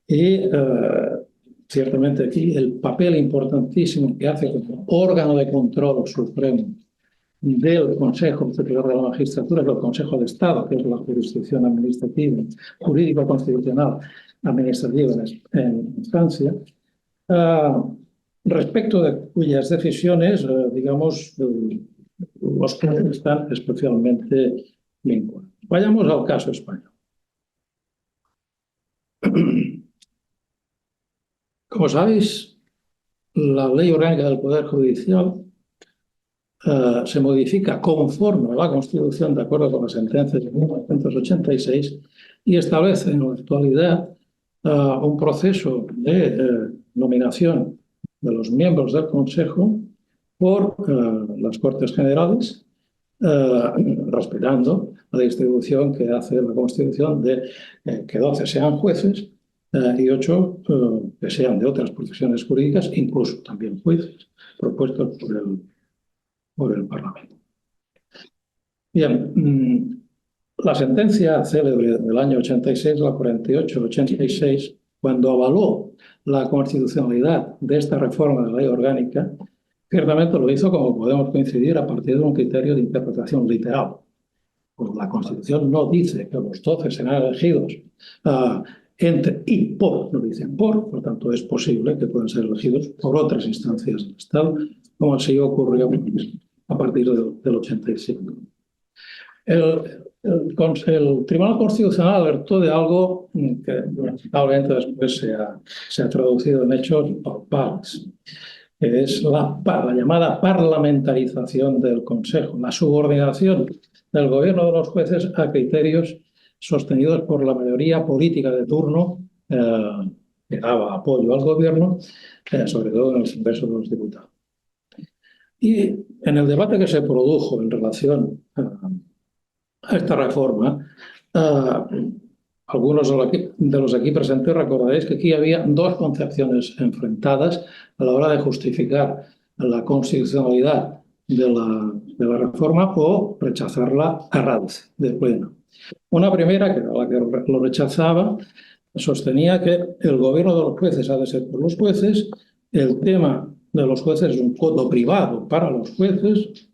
y ciertamente aquí el papel importantísimo que hace como órgano de control supremo del Consejo Superior de la Magistratura, del Consejo de Estado, que es la jurisdicción administrativa, jurídico-constitucional administrativa en Francia, respecto de cuyas decisiones, digamos, los que están especialmente vinculados. Vayamos al caso español. Como sabéis, la Ley Orgánica del Poder Judicial se modifica conforme a la Constitución, de acuerdo con las sentencias de 1986, y establece en la actualidad un proceso de nominación de los miembros del Consejo por las Cortes Generales, respetando la distribución que hace la Constitución de que 12 sean jueces y 8 que sean de otras profesiones jurídicas, incluso también jueces, propuestos por el Parlamento. Bien, la sentencia célebre del año 86, la 48-86, cuando avaló la constitucionalidad de esta reforma de la ley orgánica, ciertamente lo hizo, como podemos coincidir, a partir de un criterio de interpretación literal. Pues la Constitución no dice que los 12 serán elegidos entre y por, no dicen por tanto es posible que puedan ser elegidos por otras instancias del Estado, como así ocurrió a partir del 85. El Tribunal Constitucional alertó de algo que lamentablemente después se ha traducido en hechos palpables, que es la llamada parlamentarización del Consejo, la subordinación del gobierno de los jueces a criterios sostenidos por la mayoría política de turno que daba apoyo al gobierno, sobre todo en el Congreso de los Diputados. Y en el debate que se produjo en relación a esta reforma, algunos de los aquí presentes recordaréis que aquí había dos concepciones enfrentadas a la hora de justificar la constitucionalidad de la reforma o rechazarla a radice, de pleno. Una primera, que era la que lo rechazaba, sostenía que el gobierno de los jueces ha de ser por los jueces, el tema de los jueces es un coto privado para los jueces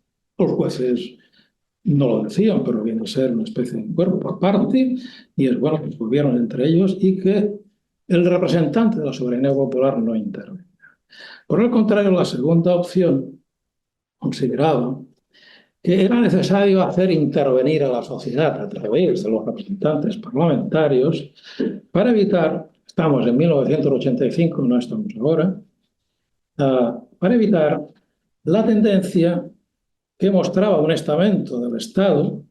no lo decían, pero viene a ser una especie de cuerpo aparte, y es bueno que gobiernen entre ellos y que el representante de la soberanía popular no intervenga. Por el contrario, la segunda opción consideraba que era necesario hacer intervenir a la sociedad a través de los representantes parlamentarios para evitar, estamos en 1985, no estamos ahora, para evitar la tendencia que mostraba un estamento del Estado,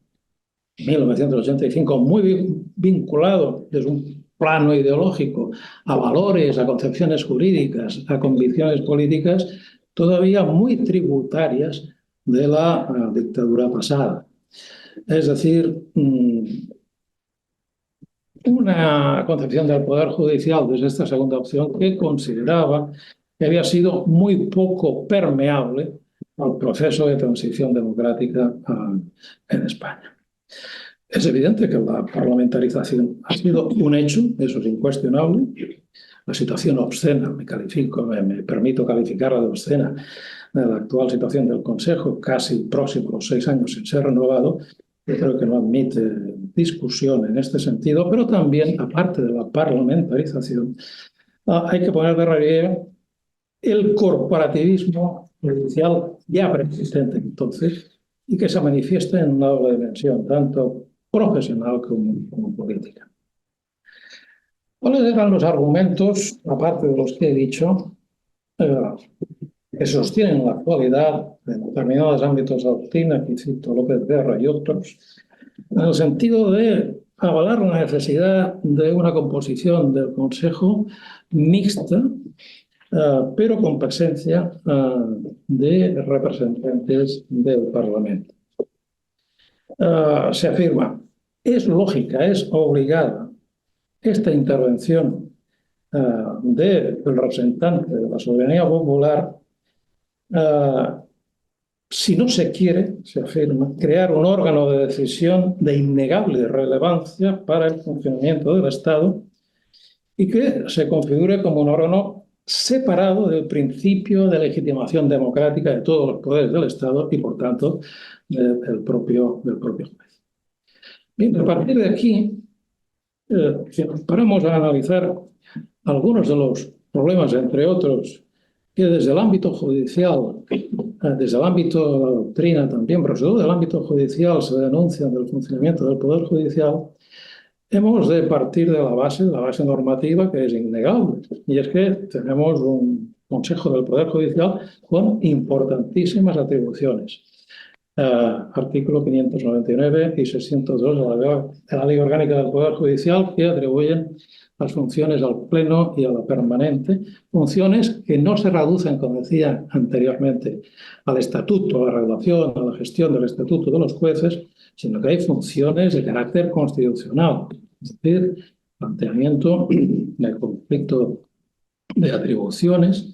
1985, muy vinculado desde un plano ideológico a valores, a concepciones jurídicas, a convicciones políticas, todavía muy tributarias de la dictadura pasada. Es decir, una concepción del Poder Judicial desde esta segunda opción que consideraba que había sido muy poco permeable al proceso de transición democrática en España. Es evidente que la parlamentarización ha sido un hecho, eso es incuestionable. La situación obscena, me permito calificarla de obscena, de la actual situación del Consejo, casi próximo a los 6 años sin ser renovado, yo creo que no admite discusión en este sentido, pero también, aparte de la parlamentarización, hay que poner de relieve el corporativismo judicial ya preexistente entonces y que se manifiesta en una doble dimensión, tanto profesional como política. ¿Cuáles eran los argumentos, aparte de los que he dicho, que sostienen en la actualidad en determinados ámbitos de doctrina, aquí cito López Guerra y otros, en el sentido de avalar la necesidad de una composición del Consejo mixta, pero con presencia de representantes del Parlamento? Se afirma, es lógica, es obligada esta intervención del representante de la soberanía popular si no se quiere, se afirma, crear un órgano de decisión de innegable relevancia para el funcionamiento del Estado y que se configure como un órgano separado del principio de legitimación democrática de todos los poderes del Estado y, por tanto, del propio juez. Bien, a partir de aquí, si nos paramos a analizar algunos de los problemas, entre otros, que desde el ámbito judicial, desde el ámbito de la doctrina también, pero sobre todo del ámbito judicial se denuncian del funcionamiento del Poder Judicial, hemos de partir de la base normativa que es innegable. Y es que tenemos un Consejo del Poder Judicial con importantísimas atribuciones. Artículo 599 y 602 de la Ley Orgánica del Poder Judicial que atribuyen las funciones al Pleno y a la permanente, funciones que no se reducen, como decía anteriormente, al estatuto, a la regulación, a la gestión del estatuto de los jueces, sino que hay funciones de carácter constitucional, es decir, planteamiento del conflicto de atribuciones,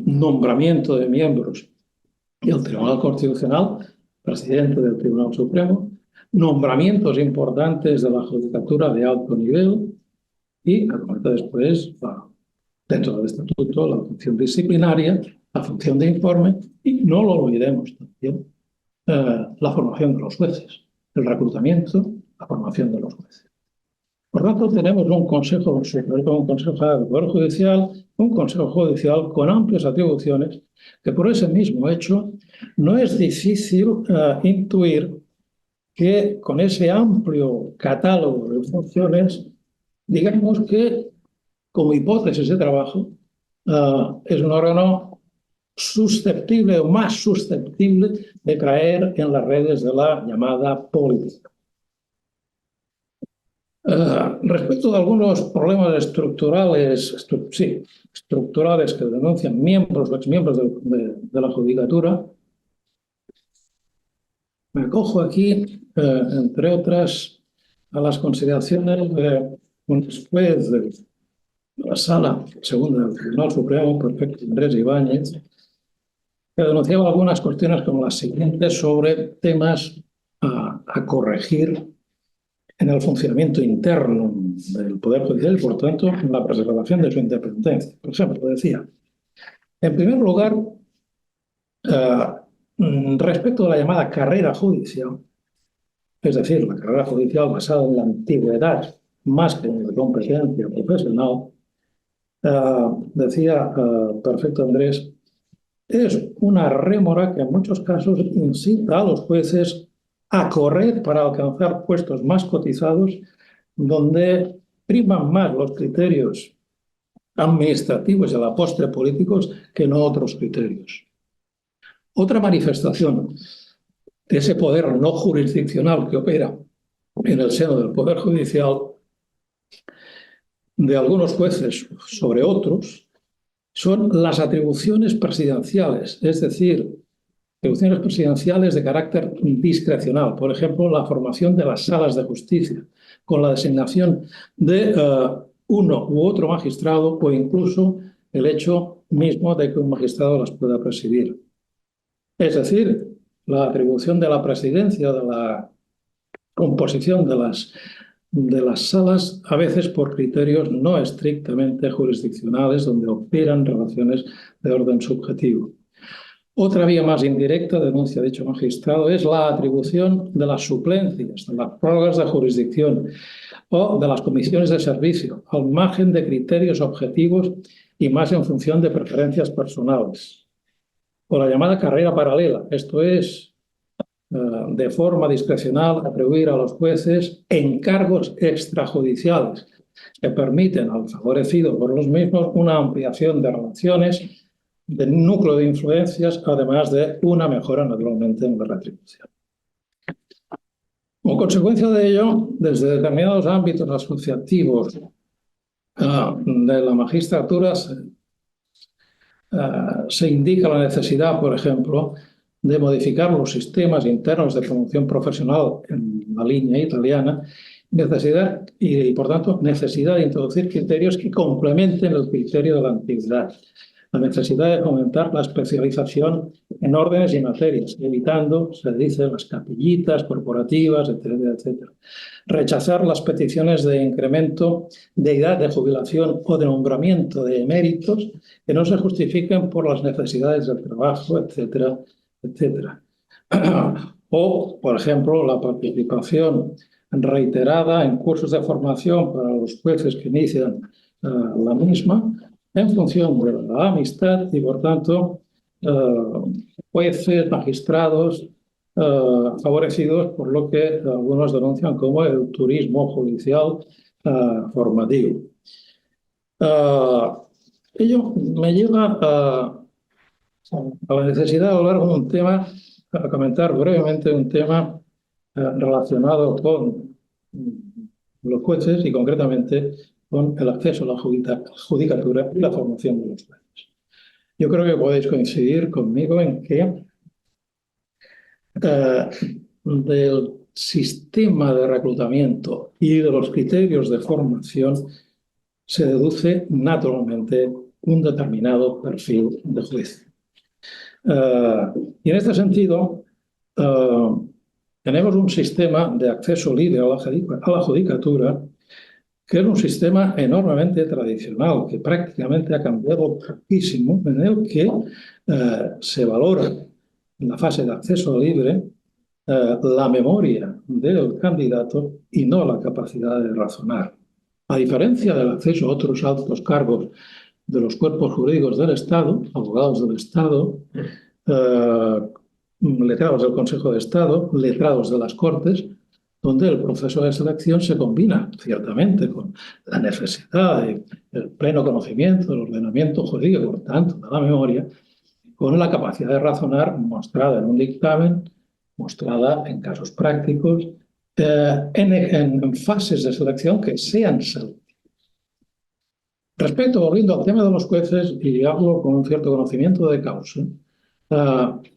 nombramiento de miembros del Tribunal Constitucional, presidente del Tribunal Supremo, nombramientos importantes de la judicatura de alto nivel y, después, dentro del estatuto, la función disciplinaria, la función de informe y, no lo olvidemos también, la formación de los jueces, el reclutamiento, la formación de los jueces. Por tanto, tenemos un Consejo Superior, un Consejo del Poder Judicial, un Consejo Judicial con amplias atribuciones que por ese mismo hecho no es difícil intuir que con ese amplio catálogo de funciones, digamos que como hipótesis de trabajo es un órgano susceptible o más susceptible de caer en las redes de la llamada política. Respecto de algunos problemas estructurales, estructurales que denuncian miembros o exmiembros de la judicatura, me acojo aquí, entre otras, a las consideraciones de un juez de la Sala Segunda del Tribunal Supremo, prefecto Andrés Ibáñez, que denunciaba algunas cuestiones como las siguientes sobre temas a corregir en el funcionamiento interno del Poder Judicial y, por tanto, en la preservación de su independencia. Por ejemplo, decía, en primer lugar, respecto a la llamada carrera judicial, es decir, la carrera judicial basada en la antigüedad más que en la competencia profesional, decía perfecto Andrés, es una rémora que en muchos casos incita a los jueces a correr para alcanzar puestos más cotizados donde priman más los criterios administrativos y a la postre políticos que no otros criterios. Otra manifestación de ese poder no jurisdiccional que opera en el seno del Poder Judicial de algunos jueces sobre otros son las atribuciones presidenciales, es decir, atribuciones presidenciales de carácter discrecional. Por ejemplo, la formación de las salas de justicia, con la designación de uno u otro magistrado o incluso el hecho mismo de que un magistrado las pueda presidir. Es decir, la atribución de la presidencia, de la composición de las salas, a veces por criterios no estrictamente jurisdiccionales, donde operan relaciones de orden subjetivo. Otra vía más indirecta, denuncia dicho magistrado, es la atribución de las suplencias, de las prórrogas de jurisdicción o de las comisiones de servicio, al margen de criterios objetivos y más en función de preferencias personales. O la llamada carrera paralela, esto es, de forma discrecional, atribuir a los jueces encargos extrajudiciales que permiten al favorecido por los mismos una ampliación de relaciones, de núcleo de influencias, además de una mejora naturalmente en la retribución. Como consecuencia de ello, desde determinados ámbitos asociativos de la magistratura se indica la necesidad, por ejemplo, de modificar los sistemas internos de promoción profesional en la línea italiana, necesidad y por tanto necesidad de introducir criterios que complementen el criterio de la antigüedad, la necesidad de fomentar la especialización en órdenes y materias, evitando, se dice, las capillitas corporativas, etcétera, etcétera. Rechazar las peticiones de incremento de edad de jubilación o de nombramiento de eméritos que no se justifiquen por las necesidades del trabajo, etcétera, etcétera. O, por ejemplo, la participación reiterada en cursos de formación para los jueces que inician la misma en función de la amistad y, por tanto, jueces, magistrados favorecidos por lo que algunos denuncian como el turismo judicial formativo. Ello me lleva a la necesidad de hablar de un tema, a comentar brevemente un tema relacionado con los jueces y concretamente con el acceso a la judicatura y la formación de los jueces. Yo creo que podéis coincidir conmigo en que del sistema de reclutamiento y de los criterios de formación se deduce naturalmente un determinado perfil de juez. Y en este sentido, tenemos un sistema de acceso libre a la judicatura que es un sistema enormemente tradicional, que prácticamente ha cambiado poquísimo, en el que se valora en la fase de acceso libre la memoria del candidato y no la capacidad de razonar. A diferencia del acceso a otros altos cargos de los cuerpos jurídicos del Estado, abogados del Estado, letrados del Consejo de Estado, letrados de las Cortes, donde el proceso de selección se combina ciertamente con la necesidad del pleno conocimiento del ordenamiento jurídico, por tanto, de la memoria, con la capacidad de razonar mostrada en un dictamen, mostrada en casos prácticos, en fases de selección que sean selectivas. Volviendo al tema de los jueces, y hablo con un cierto conocimiento de causa,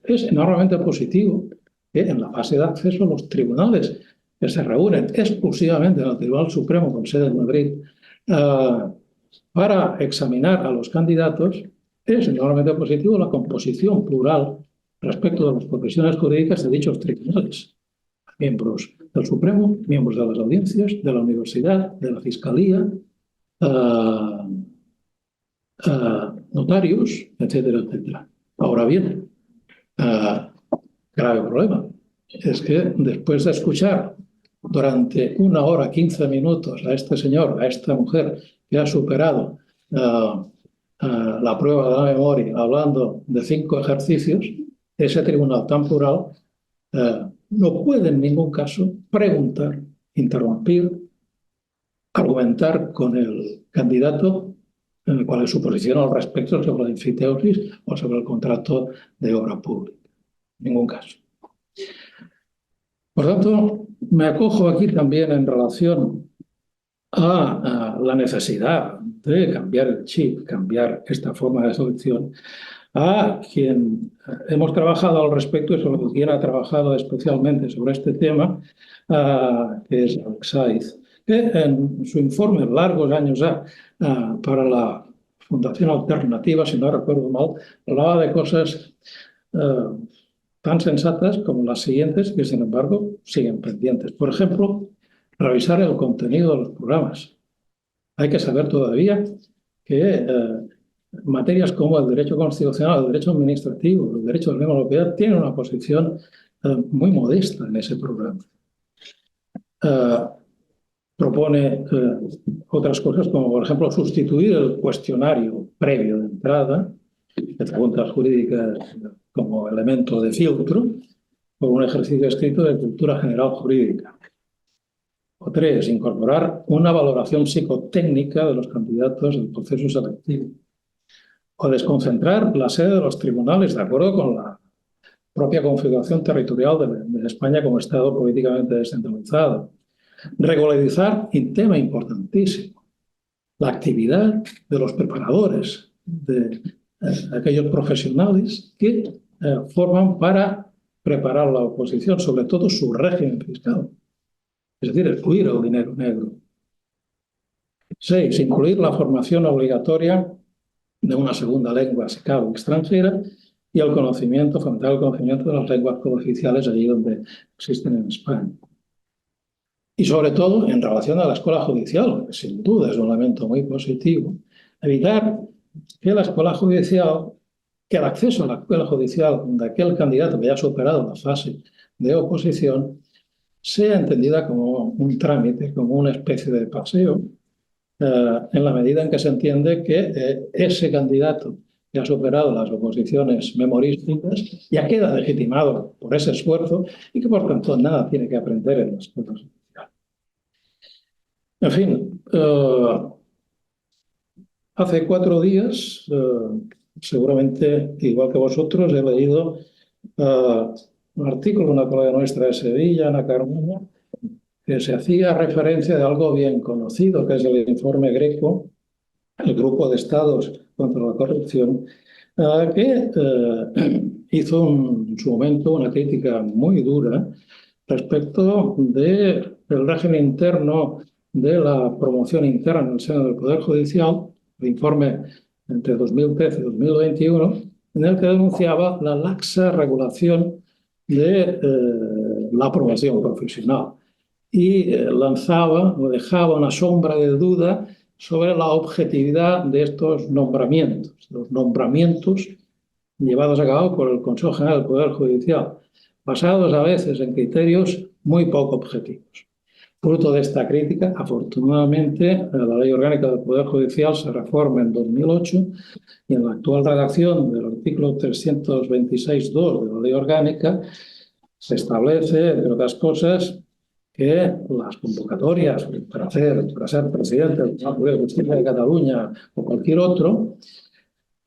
es enormemente positivo que en la fase de acceso a los tribunales que se reúnen exclusivamente en el Tribunal Supremo con sede en Madrid para examinar a los candidatos, es enormemente positivo la composición plural respecto de las profesiones jurídicas de dichos tribunales. Miembros del Supremo, miembros de las audiencias, de la universidad, de la Fiscalía, notarios, etcétera, etcétera. Ahora bien, grave problema, es que después de escuchar durante 1 hora 15 minutos a este señor, a esta mujer que ha superado la prueba de la memoria hablando de 5 ejercicios, ese tribunal tan plural no puede en ningún caso preguntar, interrumpir, argumentar con el candidato cuál es su posición al respecto sobre la enfiteosis o sobre el contrato de obra pública. ningún caso. Por tanto, me acojo aquí también en relación a la necesidad de cambiar el chip, cambiar esta forma de selección, a quien hemos trabajado al respecto y sobre quien ha trabajado especialmente sobre este tema, que es Alex Saiz, que en su informe, largos años ya, para la Fundación Alternativa, si no recuerdo mal, hablaba de cosas tan sensatas como las siguientes, que sin embargo siguen pendientes. Por ejemplo, revisar el contenido de los programas. Hay que saber todavía que materias como el derecho constitucional, el derecho administrativo, el derecho de la Unión Europea tienen una posición muy modesta en ese programa. Propone otras cosas como, por ejemplo, sustituir el cuestionario previo de entrada de preguntas jurídicas como elemento de filtro por un ejercicio escrito de cultura general jurídica. O 3, incorporar una valoración psicotécnica de los candidatos del proceso selectivo. O desconcentrar la sede de los tribunales de acuerdo con la propia configuración territorial de España como Estado políticamente descentralizado. Regularizar, un tema importantísimo, la actividad de los preparadores, de aquellos profesionales que forman para preparar la oposición, sobre todo su régimen fiscal. Es decir, excluir el dinero negro. 6, incluir la formación obligatoria de una segunda lengua, si cabe, extranjera, y el conocimiento, fomentar el conocimiento de las lenguas cooficiales allí donde existen en España. Y sobre todo, en relación a la escuela judicial, que sin duda es un elemento muy positivo, evitar que la escuela judicial, que el acceso a la escuela judicial de aquel candidato que ya ha superado la fase de oposición, sea entendida como un trámite, como una especie de paseo, en la medida en que se entiende que ese candidato que ha superado las oposiciones memorísticas ya queda legitimado por ese esfuerzo y que por tanto nada tiene que aprender en la escuela judicial. En fin, hace 4 días, seguramente igual que vosotros, he leído un artículo de una colega nuestra de Sevilla, Ana Carmona, que se hacía referencia de algo bien conocido, que es el informe Greco, el Grupo de Estados contra la Corrupción, que hizo en su momento una crítica muy dura respecto del régimen interno de la promoción interna en el seno del Poder Judicial, el informe entre 2013 y 2021, en el que denunciaba la laxa regulación de la promoción profesional y lanzaba o dejaba una sombra de duda sobre la objetividad de estos nombramientos, los nombramientos llevados a cabo por el Consejo General del Poder Judicial, basados a veces en criterios muy poco objetivos. Fruto de esta crítica, afortunadamente, la Ley Orgánica del Poder Judicial se reforma en 2008 y en la actual redacción del artículo 326.2 de la Ley Orgánica se establece, entre otras cosas, que las convocatorias para ser presidente del Tribunal Superior de Justicia de Cataluña o cualquier otro,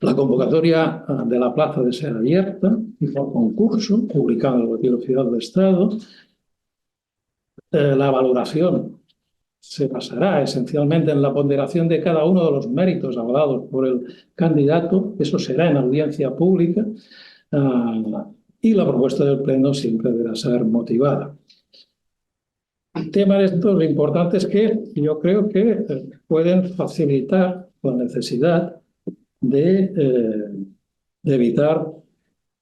la convocatoria de la plaza debe ser abierta y por concurso, publicada en el Boletín Oficial del Estado. La valoración se basará esencialmente en la ponderación de cada uno de los méritos avalados por el candidato. Eso será en audiencia pública y la propuesta del Pleno siempre deberá ser motivada. El tema de estos importantes que yo creo que pueden facilitar la necesidad de evitar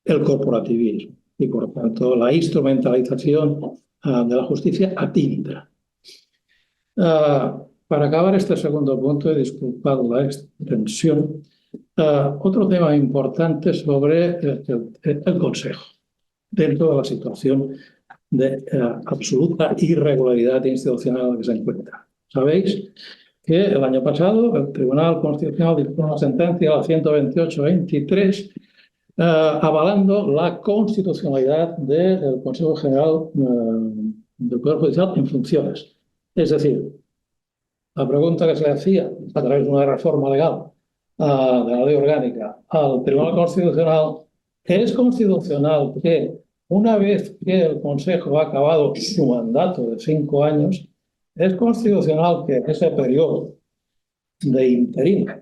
el corporativismo y, por tanto, la instrumentalización de la justicia a tinta. Para acabar este segundo punto, y disculpad la extensión, otro tema importante sobre el Consejo, dentro de la situación de absoluta irregularidad institucional en la que se encuentra. Sabéis que el año pasado el Tribunal Constitucional dictó una sentencia, la 128-23, avalando la constitucionalidad del Consejo General del Poder Judicial en funciones. Es decir, la pregunta que se le hacía a través de una reforma legal de la Ley Orgánica al Tribunal Constitucional Es constitucional que una vez que el Consejo ha acabado su mandato de 5 años, es constitucional que ese periodo de interino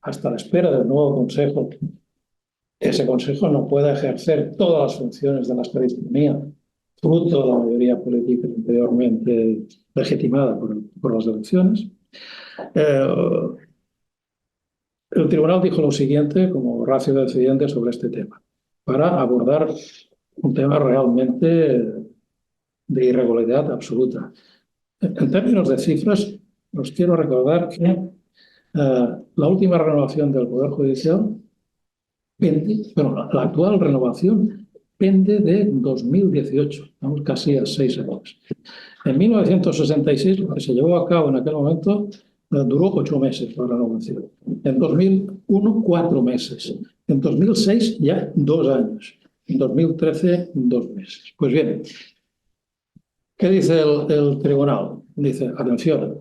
hasta la espera del nuevo Consejo, ese Consejo no pueda ejercer todas las funciones de las que disponía, fruto de la mayoría política anteriormente legitimada por las elecciones. El tribunal dijo lo siguiente como ratio decidente sobre este tema, para abordar un tema realmente de irregularidad absoluta. En términos de cifras, os quiero recordar que la última renovación del Poder Judicial la actual renovación pende de 2018, estamos casi a 6 años. En 1966, lo que se llevó a cabo en aquel momento, duró 8 meses la renovación. En 2001, 4 meses. En 2006, ya 2 años. En 2013, 2 meses. Pues bien, ¿qué dice el tribunal? Dice, atención,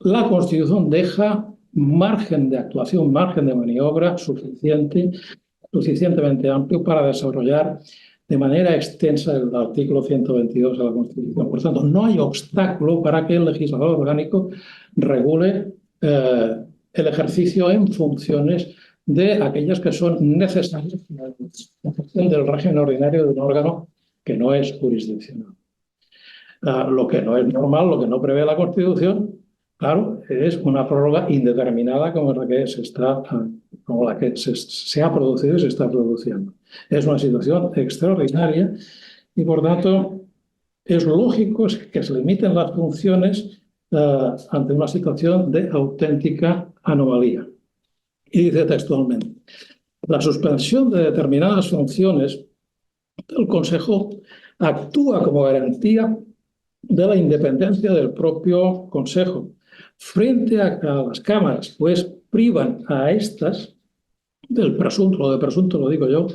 la Constitución deja margen de actuación, margen de maniobra suficientemente amplio para desarrollar de manera extensa el artículo 122 de la Constitución. Por tanto, no hay obstáculo para que el legislador orgánico regule el ejercicio en funciones de aquellas que son necesarias para la ejecución del régimen ordinario de un órgano que no es jurisdiccional. Lo que no es normal, lo que no prevé la Constitución, claro, es una prórroga indeterminada como la que se ha producido y se está produciendo. Es una situación extraordinaria y, por tanto, es lógico que se limiten las funciones ante una situación de auténtica anomalía. Y dice textualmente, la suspensión de determinadas funciones del Consejo actúa como garantía de la independencia del propio Consejo frente a las cámaras, pues privan a estas del presunto lo digo yo,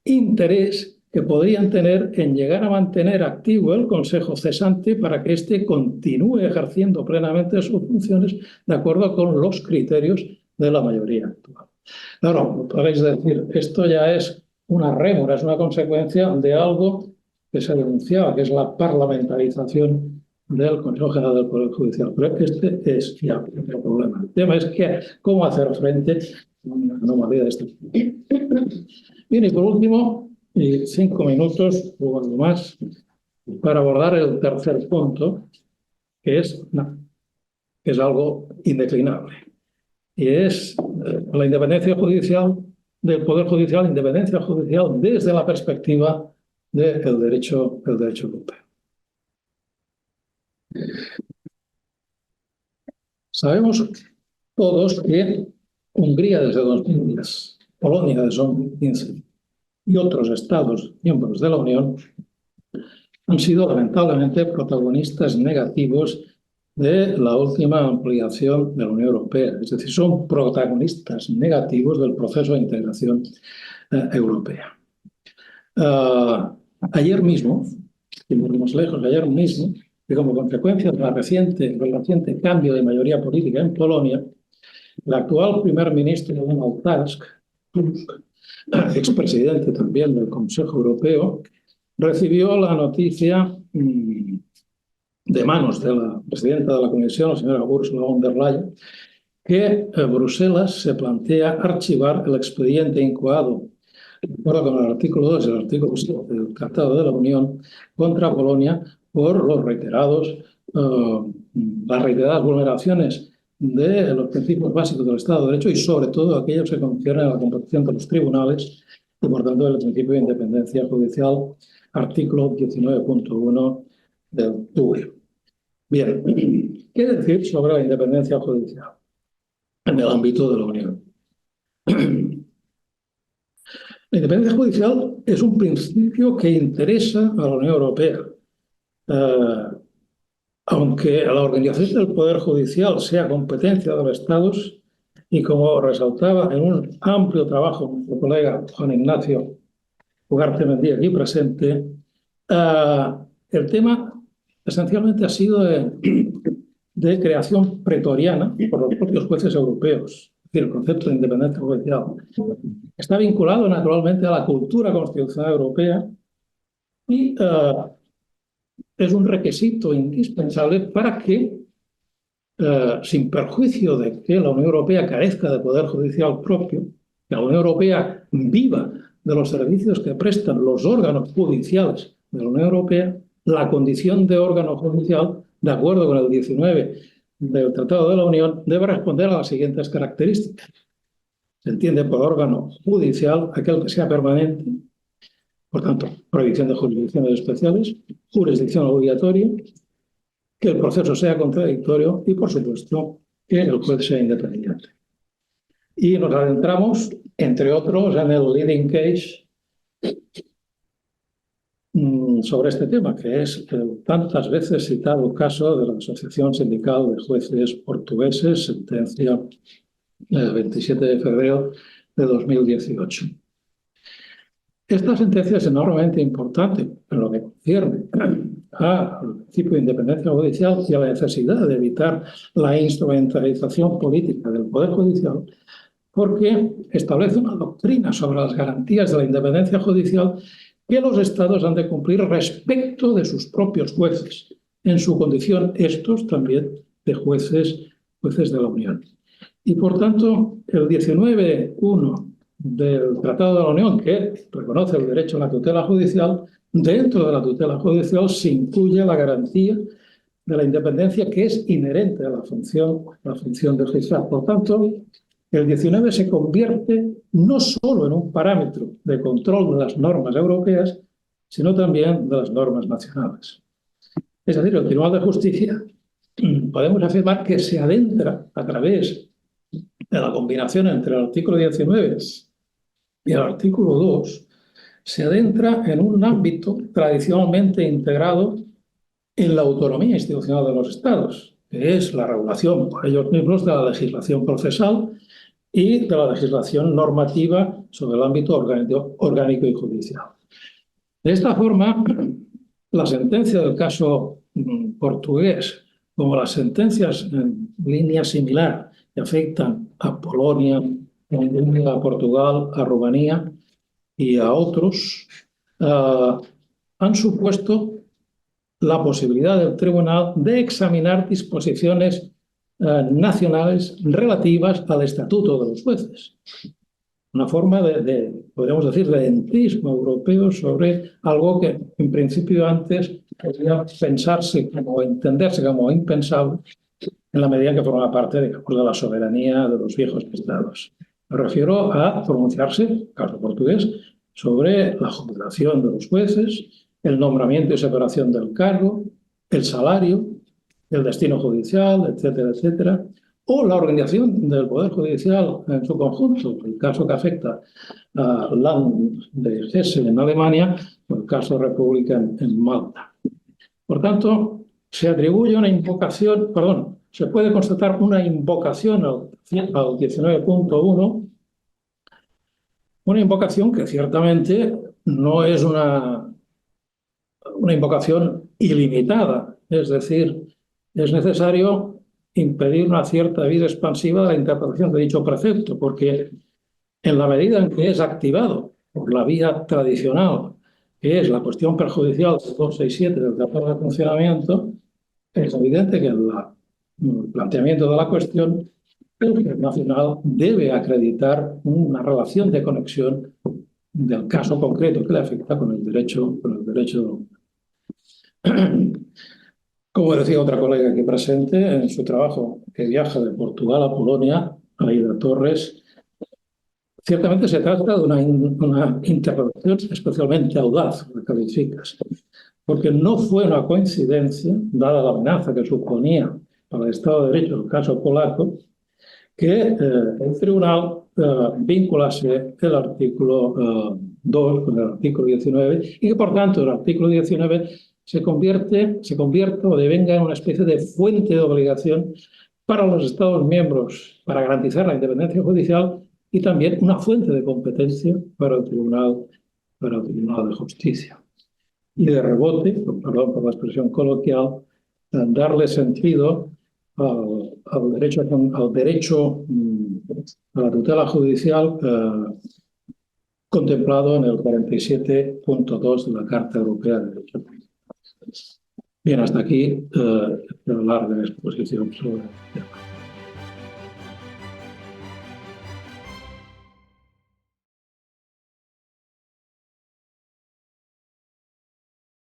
interés que podrían tener en llegar a mantener activo el Consejo cesante para que éste continúe ejerciendo plenamente sus funciones de acuerdo con los criterios de la mayoría actual. Claro, podéis decir, esto ya es una rémora, es una consecuencia de algo que se denunciaba, que es la parlamentarización del Consejo General del Poder Judicial. Pero este es ya otro problema. El tema es cómo hacer frente a una anomalía de este tipo. Bien, y por último, 5 minutos o algo más para abordar el tercer punto, que es algo indeclinable. Y es la independencia judicial del Poder Judicial, independencia judicial desde la perspectiva del derecho europeo. Sabemos todos que Hungría desde 2010, Polonia desde 2015 y otros Estados miembros de la Unión han sido lamentablemente protagonistas negativos de la última ampliación de la Unión Europea. Es decir, son protagonistas negativos del proceso de integración europea. Ayer mismo, y más lejos, ayer mismo, y como consecuencia del reciente cambio de mayoría política en Polonia, el actual primer ministro Donald Tusk, expresidente también del Consejo Europeo, recibió la noticia de manos de la presidenta de la Comisión, la señora Ursula von der Leyen, que Bruselas se plantea archivar el expediente incoado, de acuerdo con el artículo 2 y el artículo 7 del Tratado de la Unión, contra Polonia por las reiteradas vulneraciones de los principios básicos del Estado de Derecho y, sobre todo, aquellos que conciernen a la composición de los tribunales y, por tanto, el principio de independencia judicial, artículo 19.1 del TUE. Bien, ¿qué decir sobre la independencia judicial en el ámbito de la Unión? La independencia judicial es un principio que interesa a la Unión Europea. Aunque la organización del Poder Judicial sea competencia de los Estados, y como resaltaba en un amplio trabajo nuestro colega Juan Ignacio Ugarte Mendía, aquí presente, el tema esencialmente ha sido de creación pretoriana por los propios jueces europeos. decir, el concepto de independencia judicial, está vinculado naturalmente a la cultura constitucional europea y es un requisito indispensable para que, sin perjuicio de que la Unión Europea carezca de poder judicial propio, que la Unión Europea viva de los servicios que prestan los órganos judiciales de la Unión Europea, la condición de órgano judicial, de acuerdo con el 19 del Tratado de la Unión, debe responder a las siguientes características. Se entiende por órgano judicial aquel que sea permanente, por tanto, prohibición de jurisdicciones especiales, jurisdicción obligatoria, que el proceso sea contradictorio y, por supuesto, que el juez sea independiente. Y nos adentramos, entre otros, en el leading case sobre este tema, que es el tantas veces citado caso de la Asociación Sindical de Jueces Portugueses, sentencia 27 de febrero de 2018. Esta sentencia es enormemente importante en lo que concierne al principio de independencia judicial y a la necesidad de evitar la instrumentalización política del Poder Judicial, porque establece una doctrina sobre las garantías de la independencia judicial que los Estados han de cumplir respecto de sus propios jueces, en su condición estos también de jueces de la Unión. Y por tanto, el 19.1 del Tratado de la Unión, que reconoce el derecho a la tutela judicial, dentro de la tutela judicial se incluye la garantía de la independencia que es inherente a la función de juzgar. Por tanto, el 19 se convierte no solo en un parámetro de control de las normas europeas, sino también de las normas nacionales. Es decir, el Tribunal de Justicia podemos afirmar que se adentra a través de la combinación entre el artículo 19 y el artículo 2, se adentra en un ámbito tradicionalmente integrado en la autonomía institucional de los Estados, que es la regulación por ellos mismos de la legislación procesal y de la legislación normativa sobre el ámbito orgánico y judicial. De esta forma, la sentencia del caso portugués, como las sentencias en línea similar que afectan a Polonia, a Portugal, a Rumanía y a otros, han supuesto la posibilidad del tribunal de examinar disposiciones nacionales relativas al estatuto de los jueces. Una forma podríamos decir, de entrismo europeo sobre algo que en principio antes podría pensarse como entenderse como impensable en la medida en que forma parte de la soberanía de los viejos estados. Me refiero a pronunciarse, caso portugués, sobre la jubilación de los jueces, el nombramiento y separación del cargo, el salario, el destino judicial, etcétera, etcétera, o la organización del Poder Judicial en su conjunto, el caso que afecta a Land de Hesse en Alemania, o el caso de República en Malta. Por tanto, se atribuye una invocación, perdón, se puede constatar una invocación al 19.1, una invocación que ciertamente no es una invocación ilimitada, es decir, es necesario impedir una cierta vida expansiva de la interpretación de dicho precepto, porque en la medida en que es activado por la vía tradicional, que es la cuestión perjudicial del 267 del Tratado de Funcionamiento, es evidente que el planteamiento de la cuestión, el juez nacional debe acreditar una relación de conexión del caso concreto que le afecta con el derecho. Como decía otra colega aquí presente, en su trabajo que viaja de Portugal a Polonia, Aida Torres, ciertamente se trata de una interpretación especialmente audaz, lo que calificas, porque no fue una coincidencia, dada la amenaza que suponía para el Estado de Derecho el caso polaco, que el tribunal vinculase el artículo 2 con el artículo 19 y que, por tanto, el artículo 19 se convierta o devenga en una especie de fuente de obligación para los Estados miembros para garantizar la independencia judicial y también una fuente de competencia para el Tribunal de Justicia. Y de rebote, perdón por la expresión coloquial, darle sentido al derecho a la tutela judicial contemplado en el 47.2 de la Carta Europea de Derechos Humanos. Bien, hasta aquí la larga exposición sobre el tema.